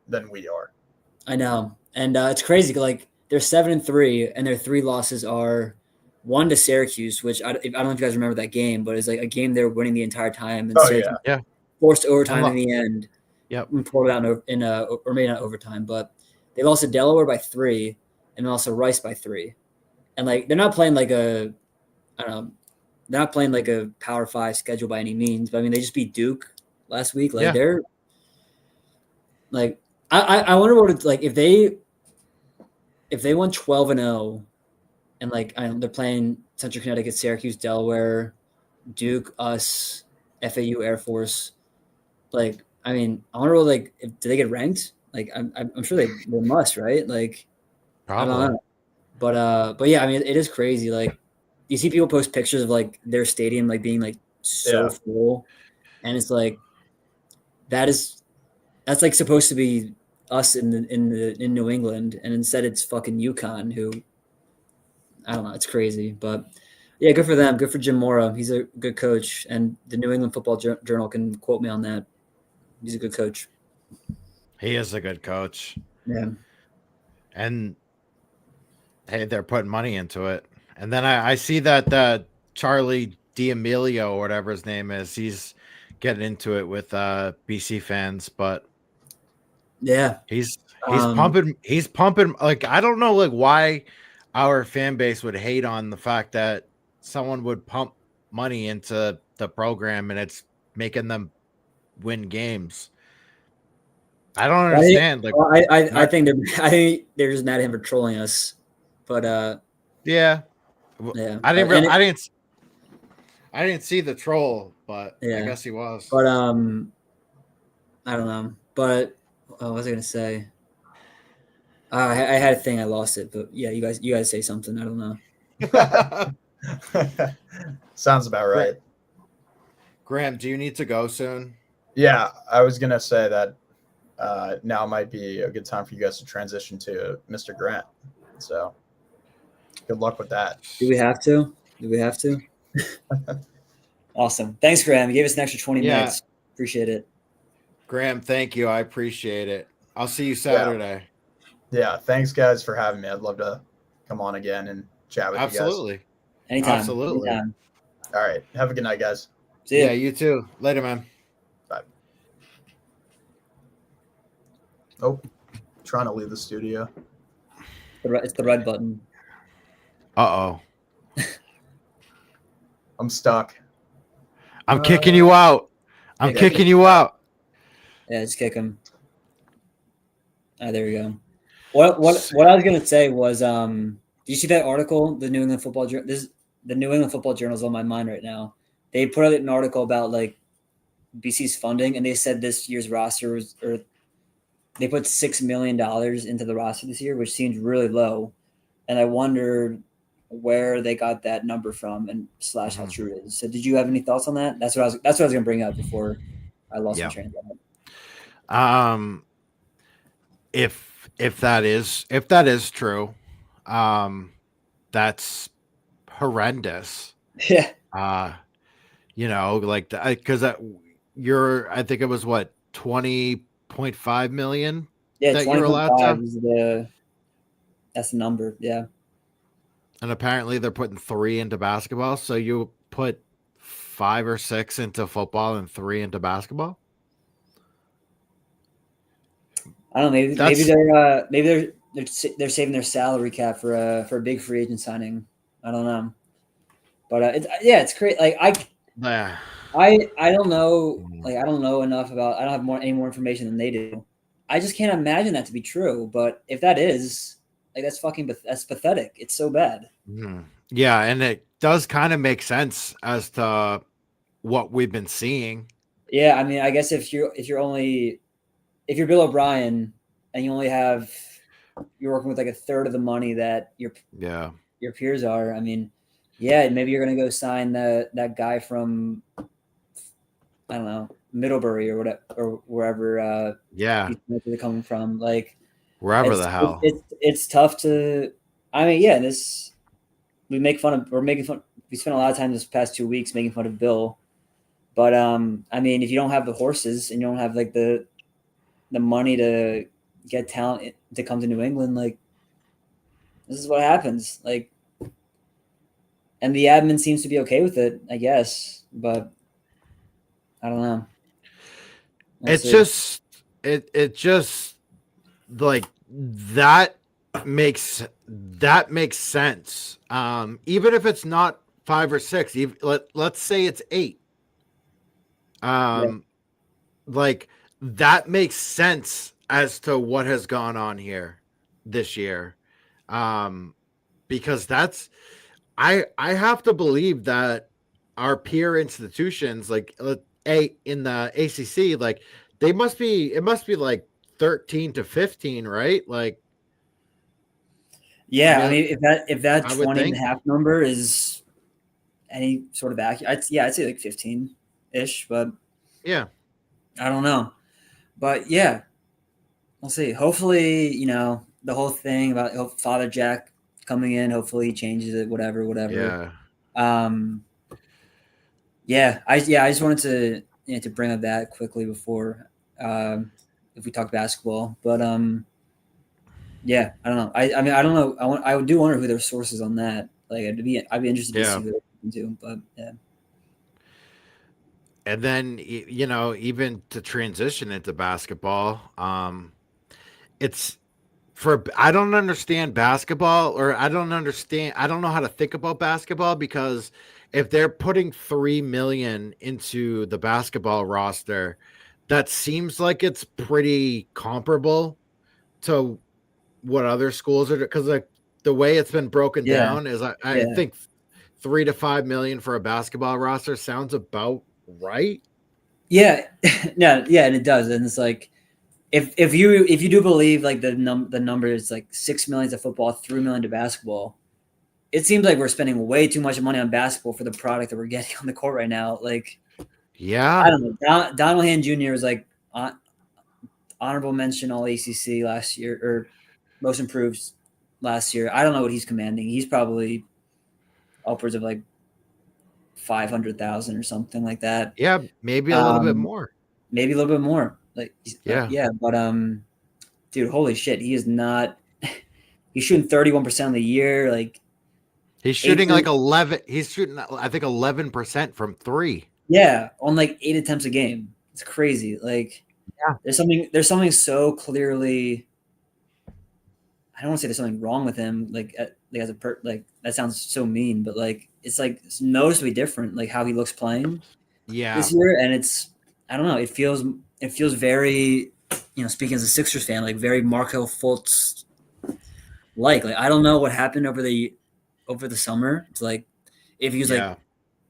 than we are.
I know, and it's crazy. They're 7-3, and their 3 losses are 1 to Syracuse, which I don't know if you guys remember that game, but it's a game they were winning the entire time, and forced overtime in the end.
Yep,
and pulled it out or maybe not overtime, but they lost to Delaware by 3, and also Rice by 3, and they're not playing they're not playing a Power 5 schedule by any means, but I mean they just beat Duke last week. They're I wonder what it's if they won 12-0. And they're playing Central Connecticut, Syracuse, Delaware, Duke, us, FAU, Air Force. I wonder do they get ranked? I'm sure they must, right?
Probably.
I don't know. But yeah, I mean it is crazy. You see people post pictures of their stadium being so full, and it's that's supposed to be us in New England, and instead it's fucking UConn who. I don't know. It's crazy, but yeah, good for them. Good for Jim Mora. He's a good coach, and the New England Football Journal can quote me on that. He's a good coach.
He is a good coach.
Yeah.
And hey, they're putting money into it. And then I see that Charlie D'Amelio or whatever his name is, he's getting into it with BC fans, but
yeah,
he's pumping. He's pumping. I don't know why our fan base would hate on the fact that someone would pump money into the program and it's making them win games. I don't understand.
I think they're just mad at him for trolling us, but
yeah.
Yeah,
I didn't see the troll, but I guess he was.
But I don't know. But what was I gonna say? I had a thing, I lost it. But yeah, you guys say something. I don't know.
Sounds about right.
Graham, do you need to go soon?
Yeah, I was gonna say that now might be a good time for you guys to transition to Mr. Grant. So good luck with that.
Do we have to? Awesome. Thanks, Graham. You gave us an extra 20 minutes. Appreciate it.
Graham, thank you. I appreciate it. I'll see you Saturday.
Yeah. Thanks, guys, for having me. I'd love to come on again and chat with you guys.
Absolutely.
Anytime.
Absolutely.
Anytime.
All right. Have a good night, guys.
See ya.
Yeah, you too. Later, man.
Bye. Oh, trying to leave the studio.
It's the red button.
Uh-oh.
I'm stuck.
I'm kicking you out. I'm kicking you out.
Yeah, just kick him. There we go. What I was gonna say was, do you see that article? The New England Football Journal. The New England Football Journal is on my mind right now. they put out an article about like BC's funding, and they said this year's roster was, or they put $6 million into the roster this year, which seems really low. And I wondered where they got that number from and / how true it is. So did you have any thoughts on that? That's what I was going to bring up before I lost my train of thought.
If that is true, that's horrendous.
Yeah.
You know, like because I think it was what 20.5 million.
Yeah,
that you're allowed to.
Is that's the number. Yeah.
And apparently they're putting 3 into basketball. So you put 5 or 6 into football and 3 into basketball.
I don't know. Maybe they're saving their salary cap for a big free agent signing. I don't know. But it's great. Like I don't know. Like I don't know enough about. I don't have any more information than they do. I just can't imagine that to be true. But if that is, like, that's pathetic. It's so bad.
Yeah, and it does kind of make sense as to what we've been seeing.
Yeah, I mean, I guess if you're Bill O'Brien and you're working with like a third of the money that your peers are, I mean, yeah, maybe you're gonna go sign that guy from, I don't know, Middlebury or whatever, or wherever. He's coming from, like
wherever the hell.
It's tough to. I mean, yeah, we spent a lot of time this past 2 weeks making fun of Bill, but I mean, if you don't have the horses and you don't have like the money to get talent to come to New England, like this is what happens. Like, and the admin seems to be okay with it, I guess, but I don't know.
It just like that makes sense. Even if it's not 5 or 6, let's say it's 8. Like that makes sense as to what has gone on here this year. Because I have to believe that our peer institutions, like in the ACC, like it must be like 13 to 15, right? Like,
yeah, I mean, if that 20.5 number is any sort of accurate, I'd say like 15-ish, but
yeah,
I don't know. But yeah, we'll see. Hopefully, the whole thing about Father Jack coming in, hopefully he changes it, whatever. Yeah. I just wanted to bring up that quickly before if we talk basketball. But yeah, I don't know. I mean, I don't know. I do wonder who their sources on that. Like, I'd be interested to see who they're do. But yeah.
And then even to transition into basketball, I don't understand basketball, or I don't know how to think about basketball, because if they're putting $3 million into the basketball roster, that seems like it's pretty comparable to what other schools are, because like the way it's been broken down is I think $3 to $5 million for a basketball roster sounds about right.
Yeah. And it does. And it's like, if you do believe like the number is like $6 million to football, $3 million to basketball, it seems like we're spending way too much money on basketball for the product that we're getting on the court right now. Like, I don't know. Donald Hand Jr. was like honorable mention All ACC last year, or most improved last year. I don't know what he's commanding. He's probably upwards of like 500,000 or something like that.
Yeah, maybe a little bit more.
Maybe a little bit more. Like, but dude, holy shit, he is not. He's shooting 31% of the year. Like,
he's shooting like 11. He's shooting, I think, 11% from 3.
Yeah, on like 8 attempts a game. It's crazy. Like, there's something so clearly. I don't want to say there's something wrong with him. Like that sounds so mean, but like it's noticeably different. Like how he looks playing. This year, and I don't know. It feels very, speaking as a Sixers fan, like very Markelle Fultz. Like I don't know what happened over the summer. It's like if he was like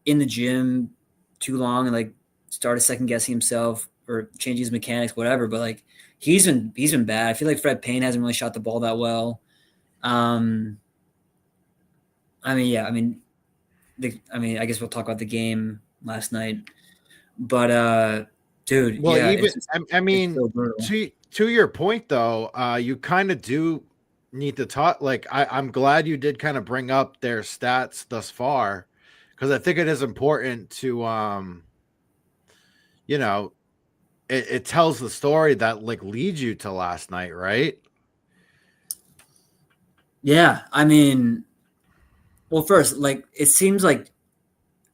in the gym too long and like started second guessing himself or changing his mechanics, whatever. But like he's been bad. I feel like Fred Payne hasn't really shot the ball that well. I mean, I guess we'll talk about the game last night, but dude,
Well,
yeah,
even I
it's
mean,
so brutal.
to your point though, you kind of do need to talk. Like, I'm glad you did kind of bring up their stats thus far, because I think it is important to you know, it tells the story that like leads you to last night, right?
Yeah, I mean, well, first, like it seems like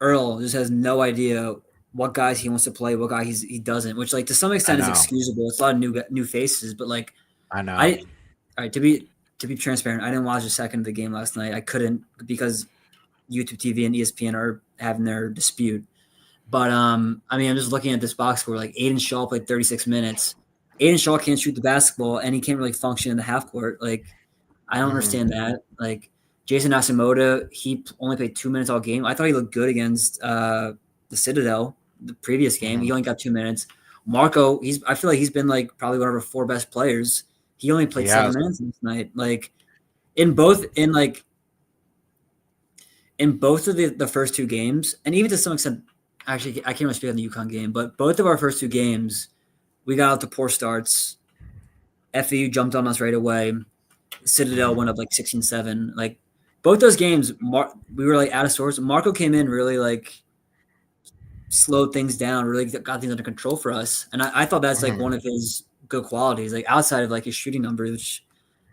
Earl just has no idea what guys he wants to play, what guy he doesn't, which like to some extent is
know.
excusable. It's a lot of new faces, but like
I know.
all right, to be transparent, I didn't watch a second of the game last night. I couldn't because YouTube TV and ESPN are having their dispute. But I mean, I'm just looking at this box score. Like Aiden Shaw played 36 minutes. Aiden Shaw can't shoot the basketball, and he can't really function in the half court. Like I don't understand that. Like Jason Asamoah, he only played 2 minutes all game. I thought he looked good against the Citadel, the previous game. He only got 2 minutes. Marco, I feel like he's been like probably one of our 4 best players. He only played 7 minutes last night. Like in both of the first 2 games, and even to some extent, actually, I can't really speak on the UConn game, but both of our first 2 games, we got out to poor starts. FAU jumped on us right away. Citadel went up like 16-7. Like both those games, we were like out of sorts. Marco came in really like slowed things down, really got things under control for us. And I thought that's like one of his good qualities, like outside of like his shooting numbers, which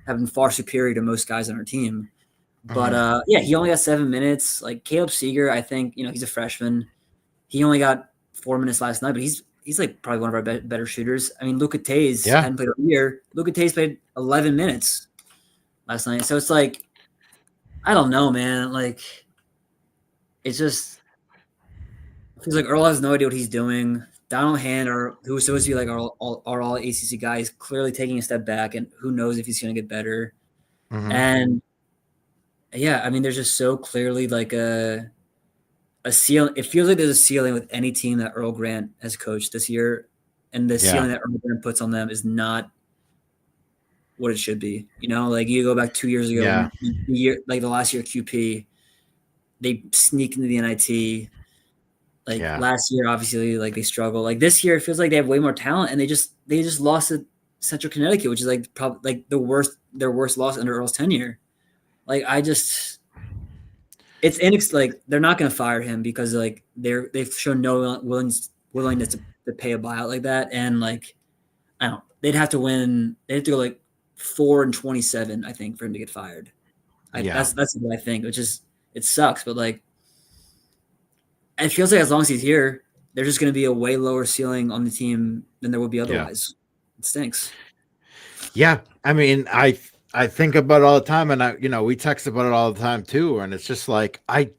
have been far superior to most guys on our team. But yeah, he only got 7 minutes. Like Caleb Seeger, I think, he's a freshman. He only got 4 minutes last night, but he's like probably one of our better shooters. I mean, Luka Taze hadn't played all year. Luka Taze played 11 minutes last night. So it's like, I don't know, man. Like, it's just feels like Earl has no idea what he's doing. Donald Hand, who's supposed to be like our all ACC guy, is clearly taking a step back, and who knows if he's going to get better. And yeah, I mean, there's just so clearly like a ceiling. It feels like there's a ceiling with any team that Earl Grant has coached this year, and the ceiling that Earl Grant puts on them is not what it should be. Like you go back 2 years ago, the last year QP, they sneak into the NIT. Like last year, obviously, like they struggle. Like this year, it feels like they have way more talent, and they just lost to Central Connecticut, which is like probably like their worst loss under Earl's tenure. Like it's like they're not going to fire him because like they've shown no willingness to pay a buyout like that, and like I don't. They'd have to win. They have to go like 4-27, I think, for him to get fired. That's what I think. Which is it sucks, but like. It feels like as long as he's here, there's just going to be a way lower ceiling on the team than there would be otherwise. It stinks.
Yeah, I mean, I think about it all the time, and we text about it all the time too, and it's just like I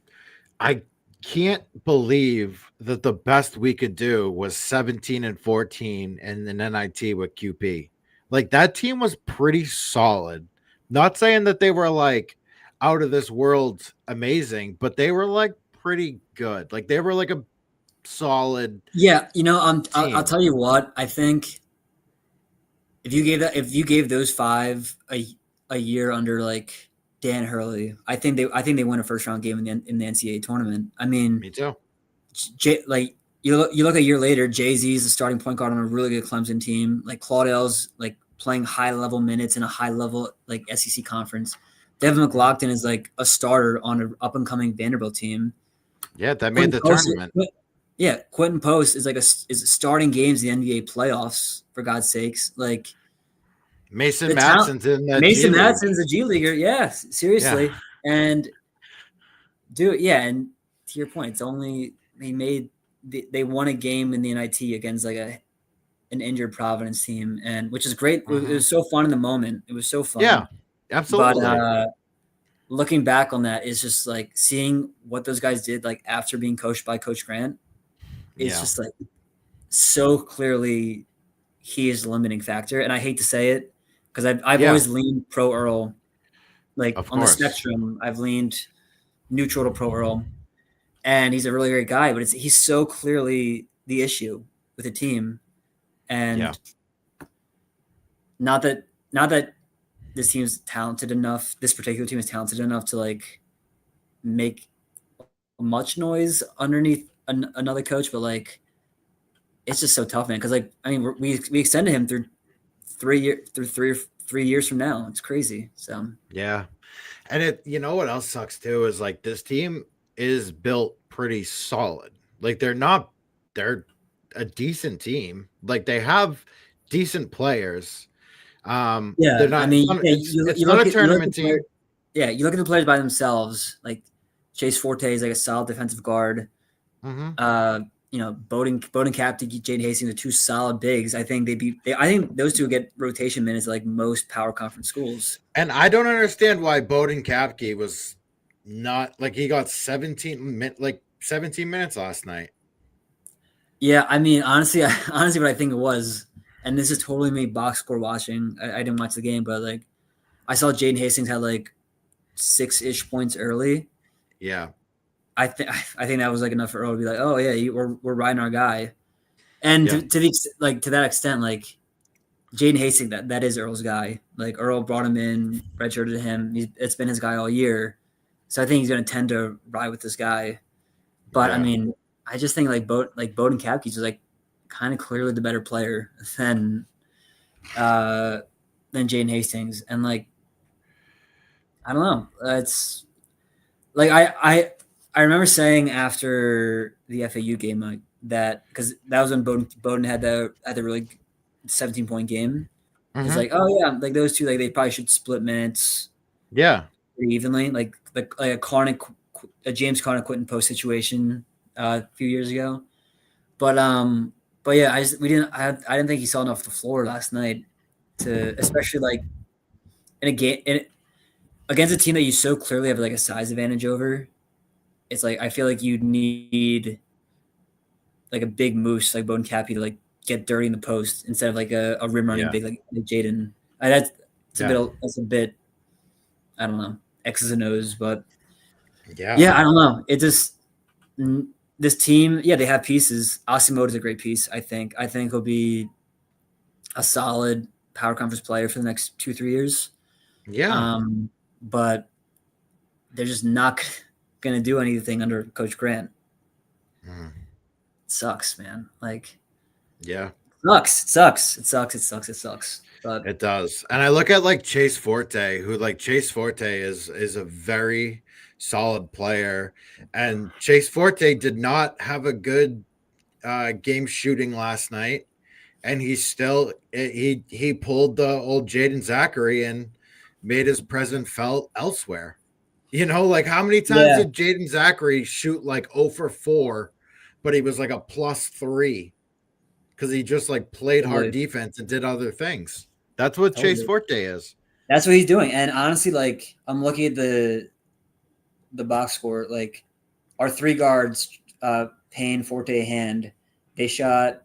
can't believe that the best we could do was 17-14 in an NIT with QP. Like that team was pretty solid. Not saying that they were like out of this world amazing, but they were like pretty good. Like they were like a solid.
Yeah, I'll tell you what. I think if you gave those 5 a year under like Dan Hurley, I think they win a first round game in the NCAA tournament. I mean,
me too.
Like you look a year later, Jay-Z's the starting point guard on a really good Clemson team. Like Claudell's like playing high level minutes in a high level like SEC conference. Devin McLaughlin is like a starter on an up and coming Vanderbilt team.
Yeah, that made the tournament.
Quentin Post is starting games in the NBA playoffs, for God's sakes. Like
Mason Madsen's
a G Leaguer. Yeah, seriously. Yeah. And and to your point, it's only they won a game in the NIT against like an injured Providence team, and which is great. It was so fun in the moment. It was so fun.
Yeah, absolutely.
But looking back on that is just like seeing what those guys did like after being coached by Coach Grant. It's just like so clearly he is the limiting factor. And I hate to say it because I've always leaned pro Earl. Like on the spectrum, I've leaned neutral to pro Earl. and he's a really great guy, but he's so clearly the issue with the team. And not that this team is talented enough, this particular team is talented enough to like make much noise underneath another coach, but like it's just so tough, man. Because like I mean, we extended him through 3 years from now. It's crazy. So
yeah, and you know what else sucks too is like this team is built pretty solid. Like they're a decent team. Like they have decent players. They're not, it's not a tournament team.
You look at the players by themselves. Like Chase Forte is like a solid defensive guard. Bowden Captain, Jaden Hastings are two solid bigs. I think I think those two get rotation minutes at like most power conference schools.
And I don't understand why Bowden Kapke was not like he got 17 minutes last night.
Yeah, I mean, honestly, what I think it was, and this is totally me box score watching. I didn't watch the game, but like I saw Jaden Hastings had like 6-ish points early.
Yeah.
I think that was like enough for Earl to be like, oh yeah, we're riding our guy, and to that extent, like Jaden Hastings, that is Earl's guy. Like Earl brought him in, redshirted him. It's been his guy all year, so I think he's going to tend to ride with this guy. But I mean, I just think like Bowden Capke is like kind of clearly the better player than Jaden Hastings, and like I don't know, it's like I remember saying after the FAU game like that, because that was when Bowden had the really 17-point game. It's like, oh yeah, like those two, like they probably should split minutes.
Yeah,
pretty evenly, like a James Conner Quentin Post situation a few years ago. But yeah, I didn't think he saw enough of the floor last night to, especially like in a game against a team that you so clearly have like a size advantage over. It's like I feel like you need like a big moose like Bowden Capke to like get dirty in the post instead of like a rim running big like Jaden. That's a bit I don't know, X's and O's, but yeah, I don't know. It just this team, they have pieces. Asimode is a great piece. I think he'll be a solid power conference player for the next 2-3 years.
Yeah,
but they're just not going to do anything under Coach Grant. It sucks, man. Like,
yeah,
it sucks. But
it does. And I look at like Chase Forte, who like Chase Forte is a very solid player, and Chase Forte did not have a good game shooting last night, and he pulled the old Jaden Zachary and made his presence felt elsewhere. You know, like how many times did Jaden Zachary shoot like 0 for 4, but he was like a +3 because he just like played hard defense and did other things. That's what Chase Forte is.
That's what he's doing. And honestly, like I'm looking at the box score, like our 3 guards, Payne, Forte, Hand, they shot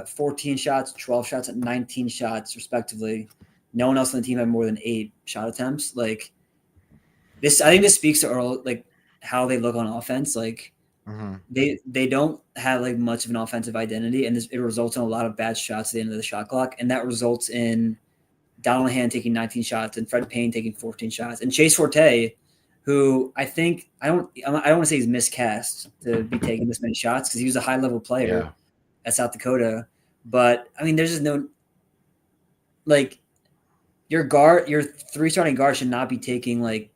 14 shots, 12 shots, and 19 shots respectively. No one else on the team had more than 8 shot attempts. Like this, I think this speaks to Earl, like how they look on offense. Like they don't have like much of an offensive identity, and it results in a lot of bad shots at the end of the shot clock, and that results in Donald Hand taking 19 shots and Fred Payne taking 14 shots, and Chase Forte, who I don't want to say he's miscast to be taking this many shots because he was a high level player at South Dakota, but I mean there's just no like your 3 starting guards should not be taking like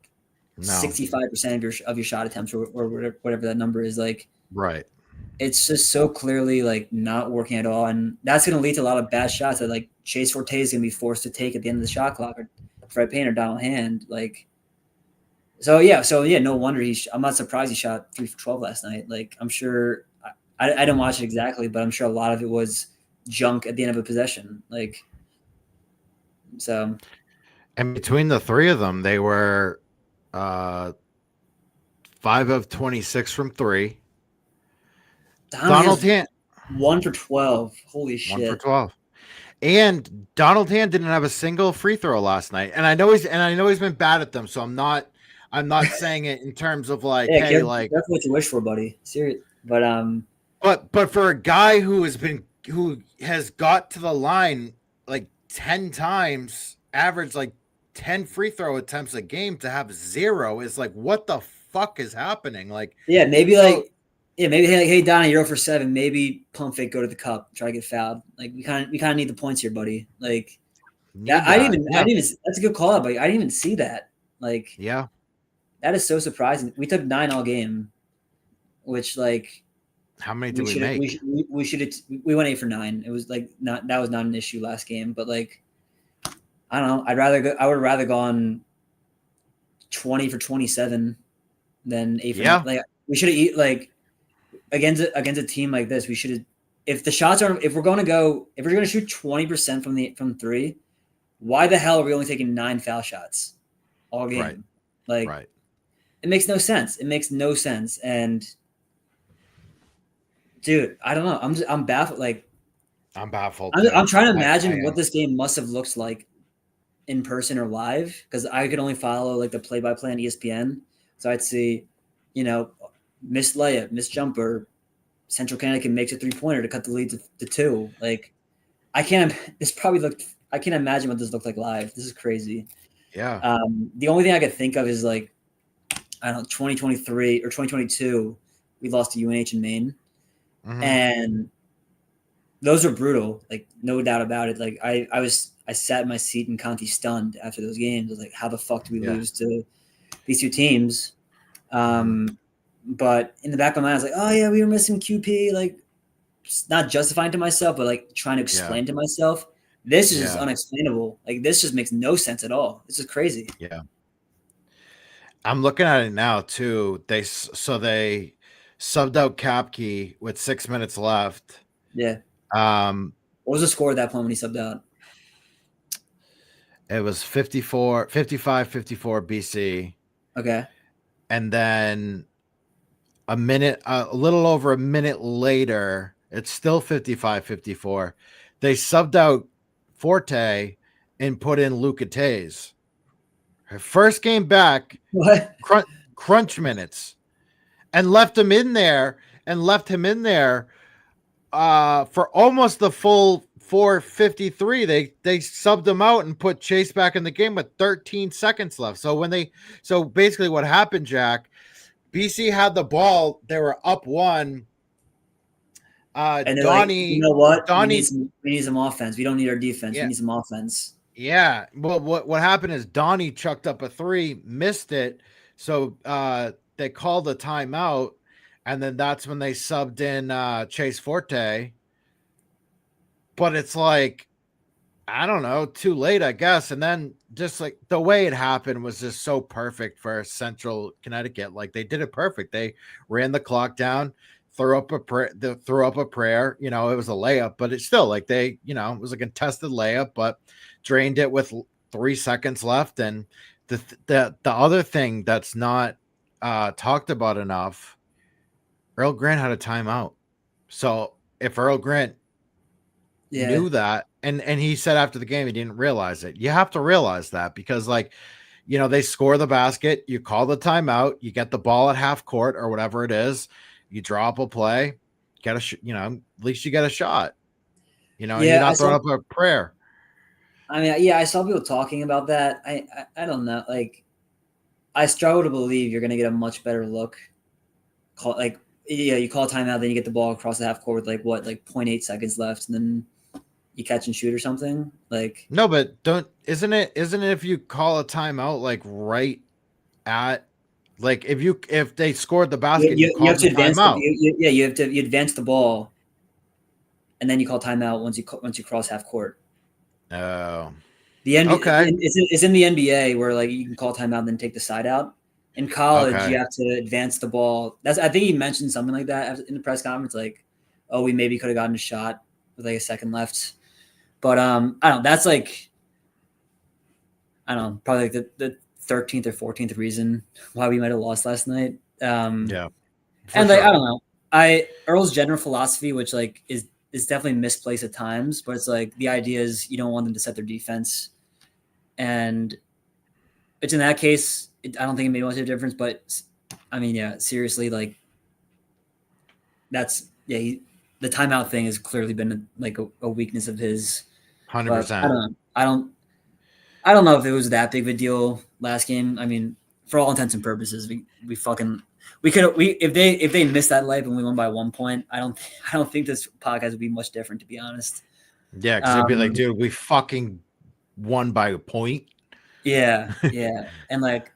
65% of your shot attempts or whatever that number is. Like,
right.
It's just so clearly like not working at all. And that's going to lead to a lot of bad shots that like Chase Forte is going to be forced to take at the end of the shot clock, or Fred Payne or Donald Hand. Like, so no wonder I'm not surprised he shot 3 for 12 last night. Like, I'm sure I didn't watch it exactly, but I'm sure a lot of it was junk at the end of a possession. Like, so.
And between the 3 of them, they were 5 of 26 from 3. Donald Hand
1 for 12. Holy shit.
1 for 12. And Donald Hand didn't have a single free throw last night. And I know he's been bad at them, so I'm not I'm not saying it in terms of like,
Yeah,
hey, like,
that's what you wish for, buddy. Serious,
but for a guy who has got to the line like 10 times, average like 10 free throw attempts a game, to have 0 is like, what the fuck is happening? Like,
yeah, maybe hey Donnie, you're 0 for 7. Maybe pump fake, go to the cup, try to get fouled. Like we kind of need the points here, buddy. Like that, I didn't even. That's a good call out, but I didn't even see that. Like,
yeah,
that is so surprising. We took 9 all game, which like.
How many did we make?
We went 8 for 9. It was like that was not an issue last game, but like I don't know. I would have rather gone 20 for 27 than 8 for 9. Like we should have like against a team like this. We should have if we're going to shoot 20% from 3. Why the hell are we only taking 9 foul shots all game?
Right.
Like
right.
It makes no sense. It makes no sense. And dude, I don't know. I'm baffled. Like,
I'm baffled.
I'm trying to imagine what this game must have looked like in person or live, because I could only follow like the play-by-play on ESPN. So I'd see, missed layup, missed jumper, Central Connecticut makes a 3-pointer to cut the lead to 2. Like, I can't imagine what this looked like live. This is crazy.
Yeah.
The only thing I could think of is like, I don't know, 2023 or 2022, we lost to UNH in Maine. Mm-hmm. And those are brutal, like no doubt about it. Like I sat in my seat in Conti stunned after those games. I was like, how the fuck do we lose to these 2 teams? But in the back of my mind, I was like, oh yeah, we were missing QP. Like, not justifying to myself, but like trying to explain to myself, this is just unexplainable. Like, this just makes no sense at all. This is crazy.
Yeah. I'm looking at it now too. They subbed out Kapke with 6 minutes left.
Yeah. What was the score at that point when he subbed out?
It was 55-54 BC.
Okay.
And then a little over a minute later, it's still 55-54. They subbed out Forte and put in Luca Taze. Her first game back,
what?
Crunch minutes. And left him in there for almost the full 4:53. They subbed him out and put Chase back in the game with 13 seconds left. So basically what happened, Jack, BC had the ball. They were up 1.
And
Donnie,
like, you know what?
Donnie,
we need some offense. We don't need our defense. We need some offense.
Yeah. Well, what happened is Donnie chucked up a 3, missed it. So they called a timeout, and then that's when they subbed in Chase Forte. But it's like, I don't know, too late, I guess. And then just like the way it happened was just so perfect for Central Connecticut. Like, they did it perfect. They ran the clock down, threw up a prayer. It was a layup, but it's still like it was a contested layup, but drained it with 3 seconds left. And the other thing that's not talked about enough, Earl Grant had a timeout. So if Earl Grant knew that, and he said after the game he didn't realize it. You have to realize that, because they score the basket, you call the timeout, you get the ball at half court or whatever it is, you draw up a play, at least you get a shot. You're not throwing up a prayer.
I mean, I saw people talking about that. I don't know. Like, I struggle to believe you're going to get a much better look. You call a timeout, then you get the ball across the half court with 0.8 seconds left, and then you catch and shoot or something. Like,
no, but isn't it if you call a timeout right at if they scored the basket,
you have to advance you advance the ball, and then you call timeout once you cross half court.
Oh,
the NBA, okay. It's in the NBA where you can call timeout and then take the side out. In college, you have to advance the ball. I think he mentioned something like that in the press conference, we maybe could have gotten a shot with a second left. But I don't know. That's probably the 13th or 14th reason why we might have lost last night.
And
sure. I don't know. Earl's general philosophy, which is definitely misplaced at times, but it's the idea is you don't want them to set their defense. And Which in that case, I don't think it made much of a difference. But I mean, yeah, seriously, like that's the timeout thing has clearly been like a weakness of his. But I
100%.
don't know. I don't know if it was that big of a deal last game. I mean, for all intents and purposes, if they missed that layup and we won by 1 point, I don't think this podcast would be much different, to be honest.
Yeah, because it'd be like, dude, we fucking won by a point.
Yeah, yeah, and like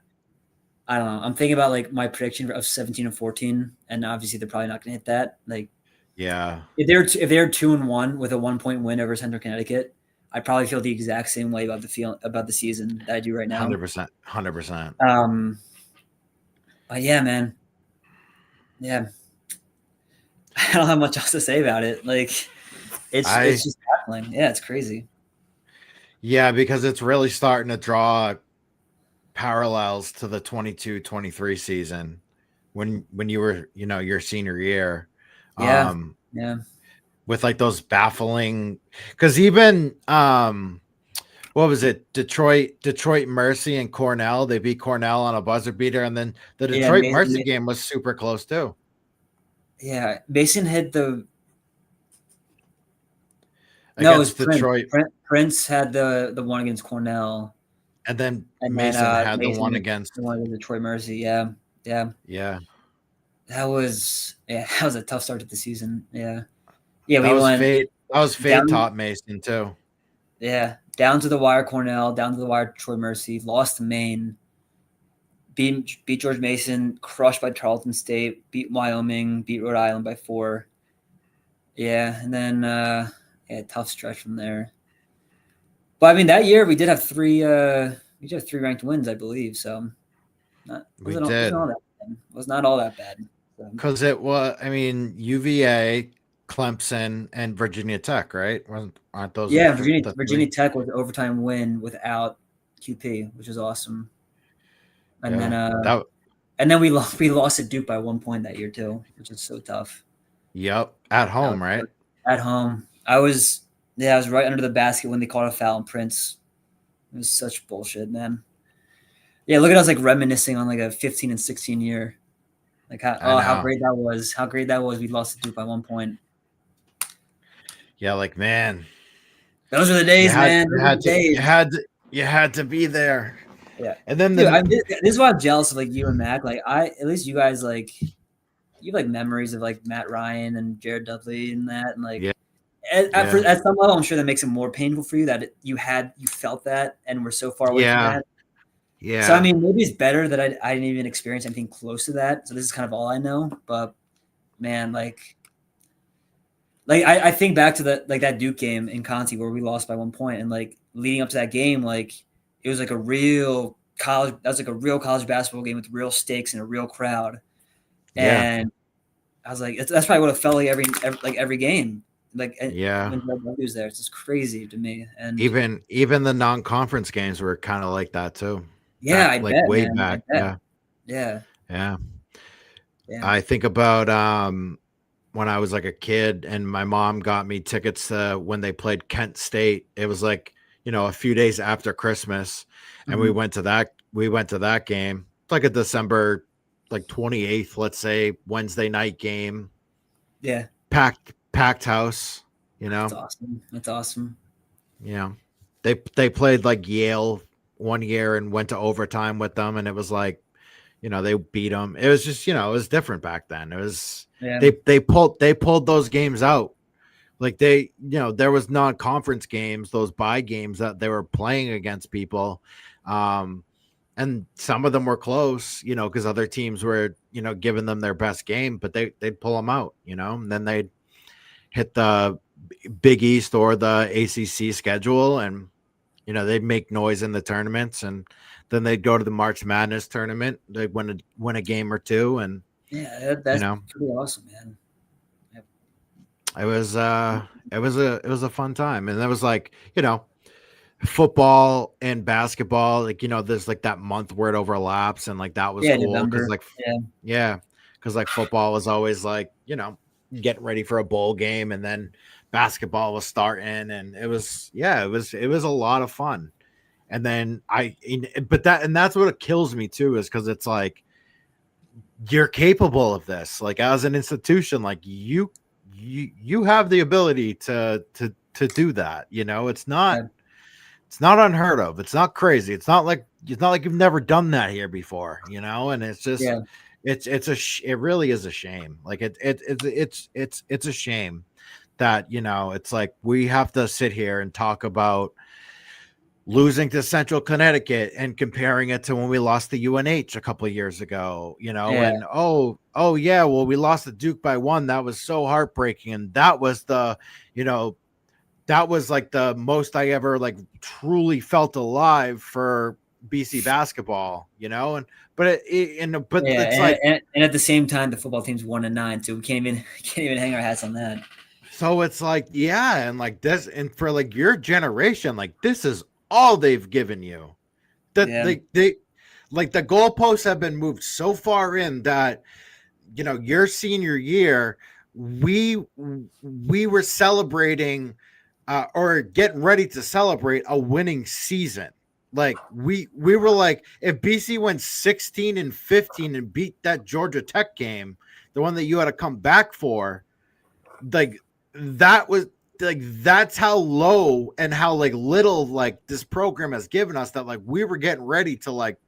I don't know. I'm thinking about like my prediction of 17-14, and obviously they're probably not going to hit that. Like,
yeah,
if they're 2-1 with a 1 point win over Central Connecticut, I probably feel the exact same way about the season that I do right now.
100%.
But yeah, man. Yeah. I don't have much else to say about it. Like, it's just baffling. Yeah, it's crazy.
Yeah, because it's really starting to draw parallels to the 22-23 season when you were, your senior year.
Yeah. Yeah.
With like those baffling, because even what was it? Detroit Mercy and Cornell. They beat Cornell on a buzzer beater, and then the Detroit Mercy game was super close too.
Yeah, Mason hit the.
No, it was Detroit.
Prince had the one against Cornell,
and then Mason had the one against
Detroit Mercy. Yeah, yeah,
yeah.
That was a tough start to the season. Yeah, yeah.
That was fate taught Mason too.
Yeah, down to the wire Cornell, down to the wire Troy Mercy, lost to Maine, beat George Mason, crushed by Tarleton State, beat Wyoming, beat Rhode Island by 4. Yeah, and then tough stretch from there. But I mean, that year we did have 3 ranked wins, I believe. So was not all that bad.
Because it was, I mean, UVA, Clemson, and Virginia Tech, right? Aren't those?
Yeah, Virginia Tech was an overtime win without QP, which was awesome. And then we lost at Duke by 1 point that year too, which is so tough.
Yep, at home, right?
At home, I was right under the basket when they called a foul on Prince. It was such bullshit, man. Yeah, look at us like reminiscing on like a 15 and 16 year. Like how great that was. How great that was. We lost to Duke by 1 point.
Yeah, like, man.
Those are the days, man.
You had to be there.
Yeah.
And then
this is why I'm jealous of like you and Mac. Like at least you guys like you have like memories of like Matt Ryan and Jared Dudley and that, and like at some level I'm sure that makes it more painful for you that you felt that and we're so far away from that.
Yeah.
So I mean, maybe it's better that I didn't even experience anything close to that. So this is kind of all I know. But man, like I think back to that Duke game in Conti where we lost by 1 point, and like leading up to that game, like it was like a real college. That was like a real college basketball game with real stakes and a real crowd. And I was like, that's probably what it felt like every game. Like when Red was there, it's just crazy to me. And
even the non-conference games were kind of like that too.
Yeah, I bet,
way
man.
back.
Yeah.
I think about when I was like a kid and my mom got me tickets to when they played Kent State. It was like, a few days after Christmas, and we went to that game. It's like a December 28th, let's say, Wednesday night game.
Yeah.
Packed house,
That's awesome.
Yeah. They played like Yale one year and went to overtime with them, and it was like, they beat them. It was just, it was different back then. It was they pulled those games out. Like there was non-conference games, those bye games that they were playing against people. And some of them were close, because other teams were, giving them their best game, but they'd pull them out, and then they'd hit the Big East or the ACC schedule, and they'd make noise in the tournaments, and then they'd go to the March Madness tournament. They'd win a game or two, and
that's pretty awesome, man. Yep.
It was a fun time, and there was like football and basketball, like there's like that month where it overlaps, and like that was cool because because like football was always like getting ready for a bowl game, and then basketball was starting, and it was a lot of fun. And then that's what kills me too, is because it's like, you're capable of this. Like, as an institution, like you have the ability to do that. It's not unheard of. It's not crazy. It's not like you've never done that here before. And it's just it really is a shame. Like it's a shame that it's like we have to sit here and talk about losing to Central Connecticut and comparing it to when we lost to UNH a couple of years ago, and well, we lost to Duke by 1. That was so heartbreaking. And that was that was like the most I ever like truly felt alive for BC basketball, but it's like,
and at the same time, the football team's 1-9, so we can't even hang our hats on that.
So it's like, and like this, and for like your generation, like this is all they've given you. That they like the goalposts have been moved so far in that your senior year, we were celebrating or getting ready to celebrate a winning season. Like we were like, if BC went 16-15 and beat that Georgia Tech game, the one that you had to come back for, like that was like, that's how low and how like little like this program has given us, that like we were getting ready to like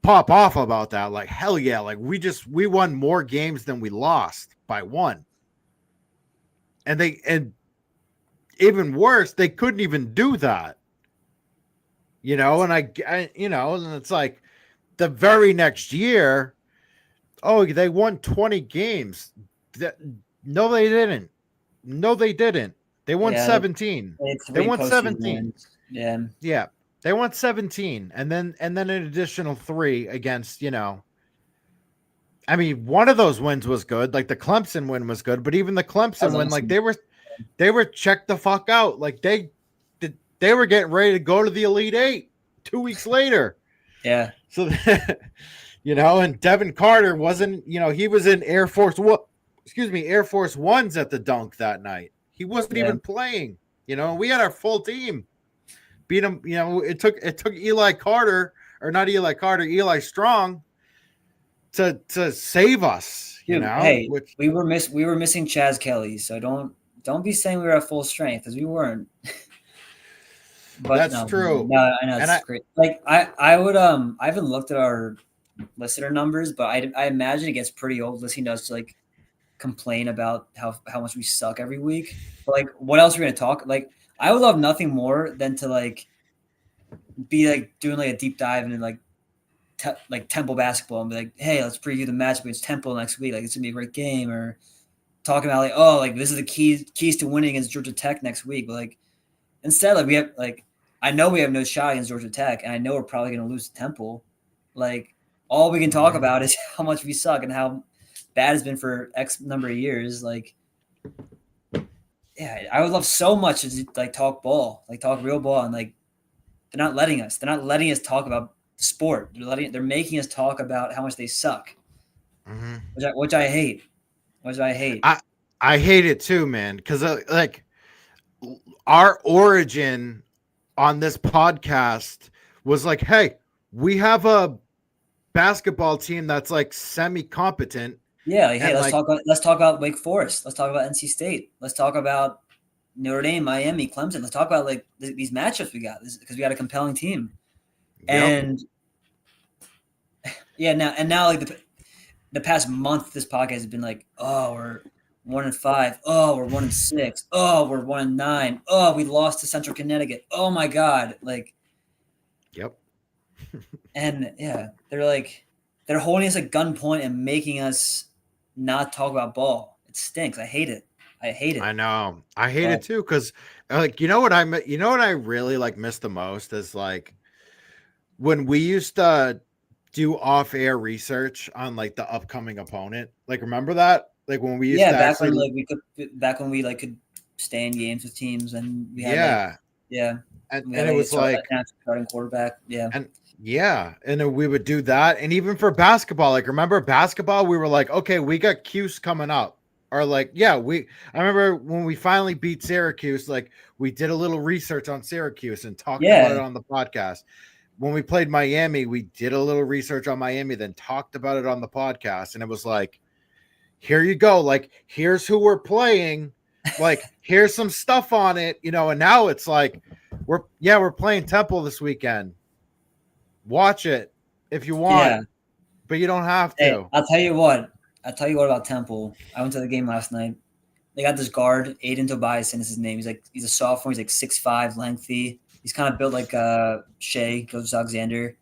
pop off about that. Like, hell yeah, like we won more games than we lost by 1. And even worse, they couldn't even do that. And I and it's like the very next year, they won 20 games. No, they didn't. They won 17. They won 17. Yeah. They won 17, and then an additional 3 against, I mean, one of those wins was good. Like the Clemson win was good, but even the Clemson win, like they were checked the fuck out. Like they were getting ready to go to the Elite 8 2 weeks later.
Yeah.
So, and Devin Carter wasn't, he was in Air Force Ones at the dunk that night. He wasn't even playing. We had our full team. Beat him. It took Eli Strong to save us.
Dude, hey, we were missing Chaz Kelly, so don't be saying we were at full strength, because we weren't.
But that's true.
No, I know it's great. Like I would I haven't looked at our listener numbers, but I imagine it gets pretty old listening to us like complain about how much we suck every week. But like, what else are we gonna talk? Like, I would love nothing more than to like be like doing like a deep dive into like Temple basketball and be like, hey, let's preview the matchup against Temple next week. Like, it's gonna be a great game. Or talking about like, this is the keys to winning against Georgia Tech next week. But like, instead, like, we have like, I know we have no shot against Georgia Tech, and I know we're probably gonna lose to Temple. Like, all we can talk about is how much we suck and how bad it's been for X number of years. Like, yeah, I would love so much to like talk ball, like talk real ball, and like they're not letting us talk about sport. They're making us talk about how much they suck, which I hate.
I hate it too, man, because like our origin on this podcast was like, hey, we have a basketball team that's like semi-competent.
Yeah, like, hey, let's talk about Wake Forest. Let's talk about NC State. Let's talk about Notre Dame, Miami, Clemson. Let's talk about like these matchups we got, because we got a compelling team. Yep. And now like the past month, this podcast has been like, oh, we're 1-5. Oh, we're 1-6. Oh, we're 1-9. Oh, we lost to Central Connecticut. Oh my God. Like,
yep.
And yeah, they're holding us at gunpoint and making us not talk about ball. It stinks. I hate it. I know. I hate it too, because like, you know what I really like miss the most is like when we used to do off-air research on like the upcoming opponent. Like, remember that? Like when we used to back when we could stay in games with teams, and we had
and it was like
starting quarterback.
And then we would do that. And even for basketball, like, remember basketball, we were like, okay, we got Cuse coming up. are like, yeah, I remember when we finally beat Syracuse, like we did a little research on Syracuse and talked about it on the podcast. When we played Miami, we did a little research on Miami, then talked about it on the podcast. And it was like, here you go. Like, here's who we're playing. Like, here's some stuff on it, and now it's like, we're playing Temple this weekend. Watch it if you want, but you don't have to.
Hey, I'll tell you what about Temple. I went to the game last night. They got this guard, Aiden Tobias, and is his name. He's a sophomore. He's like 6'5", lengthy. He's kind of built like Shea Gilgeous-Alexander.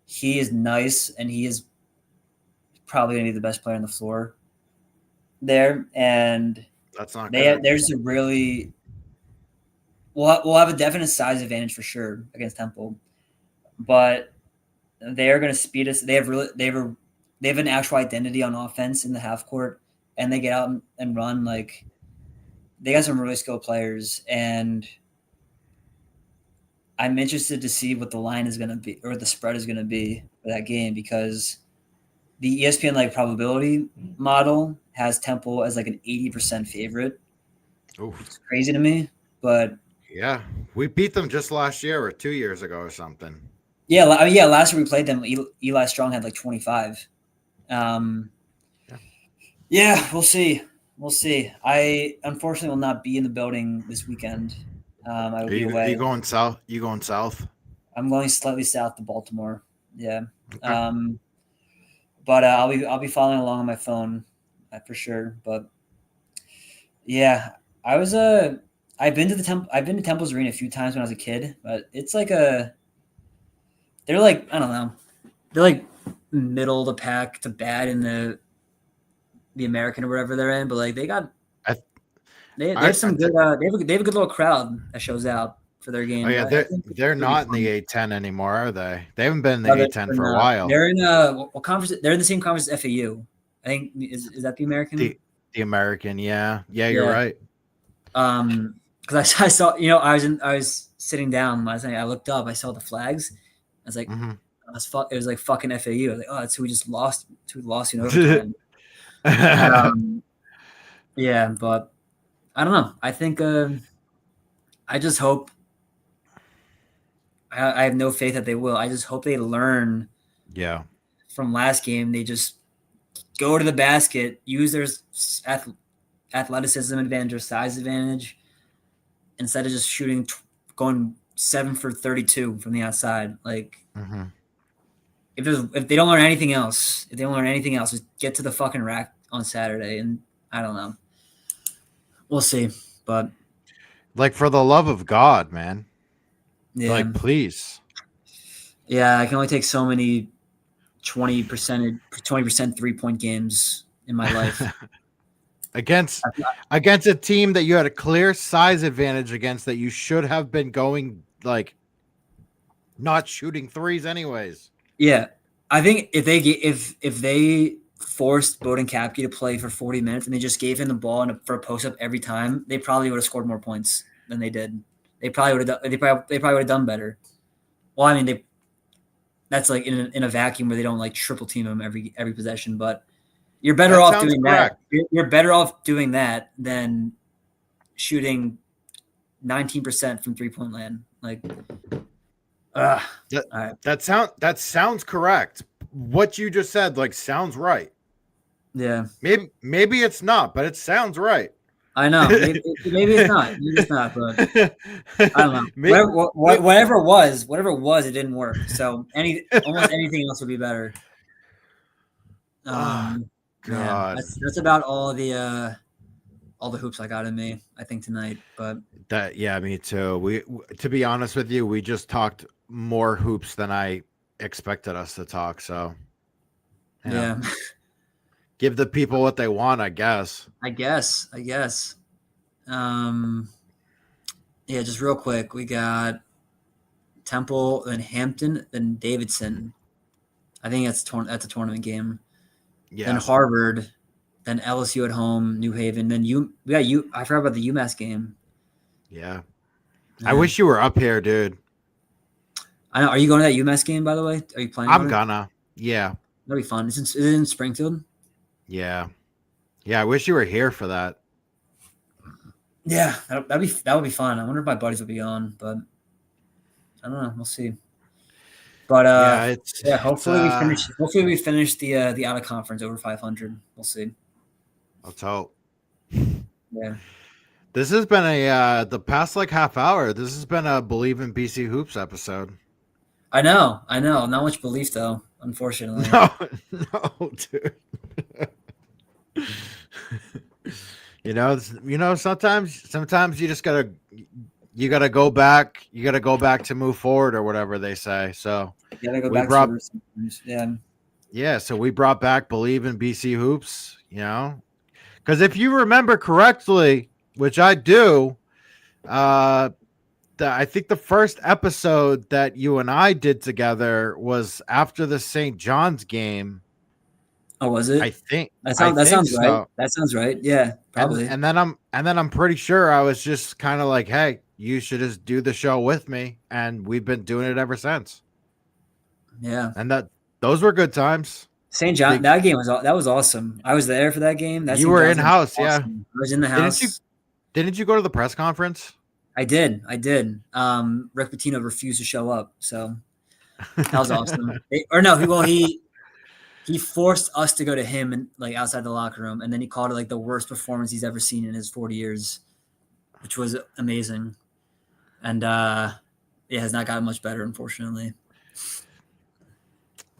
He is nice, and he is probably going to be the best player on the floor there. And
that's not good.
There's a really we'll have a definite size advantage for sure against Temple, but they are going to speed us. They have an actual identity on offense in the half court, and they get out and run. Like, they got some really skilled players, and I'm interested to see what the line is going to be, or the spread is going to be for that game, because the ESPN like probability model has Temple as like an 80% favorite.
Oof.
It's crazy to me, but
yeah, we beat them just last year or 2 years ago or something.
Yeah, last year we played them. Eli Strong had like 25. Yeah, we'll see. I unfortunately will not be in the building this weekend. I will be away.
You going south?
I'm going slightly south to Baltimore. Yeah.
Okay.
But I'll be following along on my phone for sure. But yeah, I've been to Temple's Arena a few times when I was a kid, but it's like they're like, I don't know, they're like middle of the pack to bad in the American or whatever they're in, but like they have some good they have a good little crowd that shows out for their game.
Oh yeah, they're not in the A10 anymore, are they? They haven't been in the A10 for a while.
They're in what conference? They're in the same conference as FAU. I think is that the American?
The American, yeah, you're right.
Because I saw, I was sitting down last night. I looked up, I saw the flags. I was like, it was like fucking FAU. I was like, oh, that's who we just lost. Who lost? Overtime. Yeah, but I don't know. I think I just hope. I have no faith that they will. I just hope they learn.
Yeah.
From last game, they just go to the basket, use their athleticism advantage or size advantage, instead of just shooting, going 7 for 32 from the outside. Like, if they don't learn anything else, just get to the fucking rack on Saturday. And I don't know. We'll see. But
like, for the love of God, man.
Yeah.
Like, please.
Yeah, I can only take so many 20% 3-point games in my life.
Against a team that you had a clear size advantage against, that you should have been going, like, not shooting threes anyways.
Yeah. I think if they forced Bowden Kapke to play for 40 minutes and they just gave him the ball for a post-up every time, they probably would have scored more points than they did. They probably would have done better. Well, I mean, that's like in a vacuum where they don't like triple team him every possession, but you're better off doing that. You're better off doing that than shooting 19% from 3-point land. Like,
that sounds correct. What you just said, like, sounds right.
Yeah.
Maybe it's not, but it sounds right.
I know. Maybe it's not. Maybe it's not, but I don't know. Whatever it was, it didn't work. So almost anything else would be better.
God.
Yeah, that's about all the hoops I got in me, I think, tonight. But
me too. To be honest with you, we just talked more hoops than I expected us to talk. So
yeah.
Give the people what they want, I guess.
I guess. Yeah, just real quick, we got Temple, then Hampton, then Davidson. I think that's a tournament game. Yeah. Then Harvard, then LSU at home, New Haven. Then I forgot about the UMass game.
Yeah. I wish you were up here, dude.
I know. Are you going to that UMass game, by the way? Are you playing?
I'm gonna. Yeah.
That'll be fun. Is it in Springfield?
Yeah. Yeah, I wish you were here for that.
Yeah, that would be fun. I wonder if my buddies will be on, but I don't know. We'll see. But hopefully we finish. Hopefully we finish the out of conference over 500. We'll see.
Let's hope.
Yeah.
This has been the past like half hour. This has been a Believe in BC Hoops episode.
I know. Not much belief though, unfortunately.
No, dude. Sometimes you just gotta go back. You gotta go back to move forward or whatever they say. So
You gotta go back to the sometimes.
Yeah. So we brought back Believe in BC Hoops. Because if you remember correctly, which I do, I think the first episode that you and I did together was after the St. John's game.
Oh, was it?
I think
that sounds
so.
right. That sounds right. Yeah, probably.
And then I'm pretty sure I was just kind of like, hey, you should just do the show with me, and we've been doing it ever since.
Yeah,
and those were good times.
St. John, that game was awesome. I was there for that game.
You were in house,
awesome.
Yeah.
I was in the house.
Didn't you go to the press conference?
I did. Rick Pitino refused to show up, so that was awesome. He forced us to go to him and like outside the locker room, and then he called it like the worst performance he's ever seen in his 40 years, which was amazing. And it has not gotten much better, unfortunately.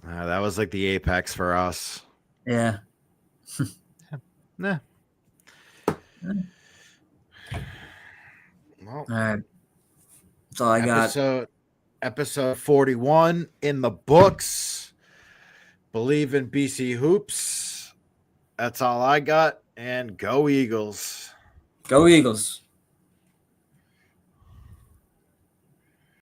That was like the apex for us.
Yeah.
Yeah.
Well, all right. That's all I got.
Episode 41 in the books. Believe in BC Hoops. That's all I got. And go Eagles.
Go Eagles.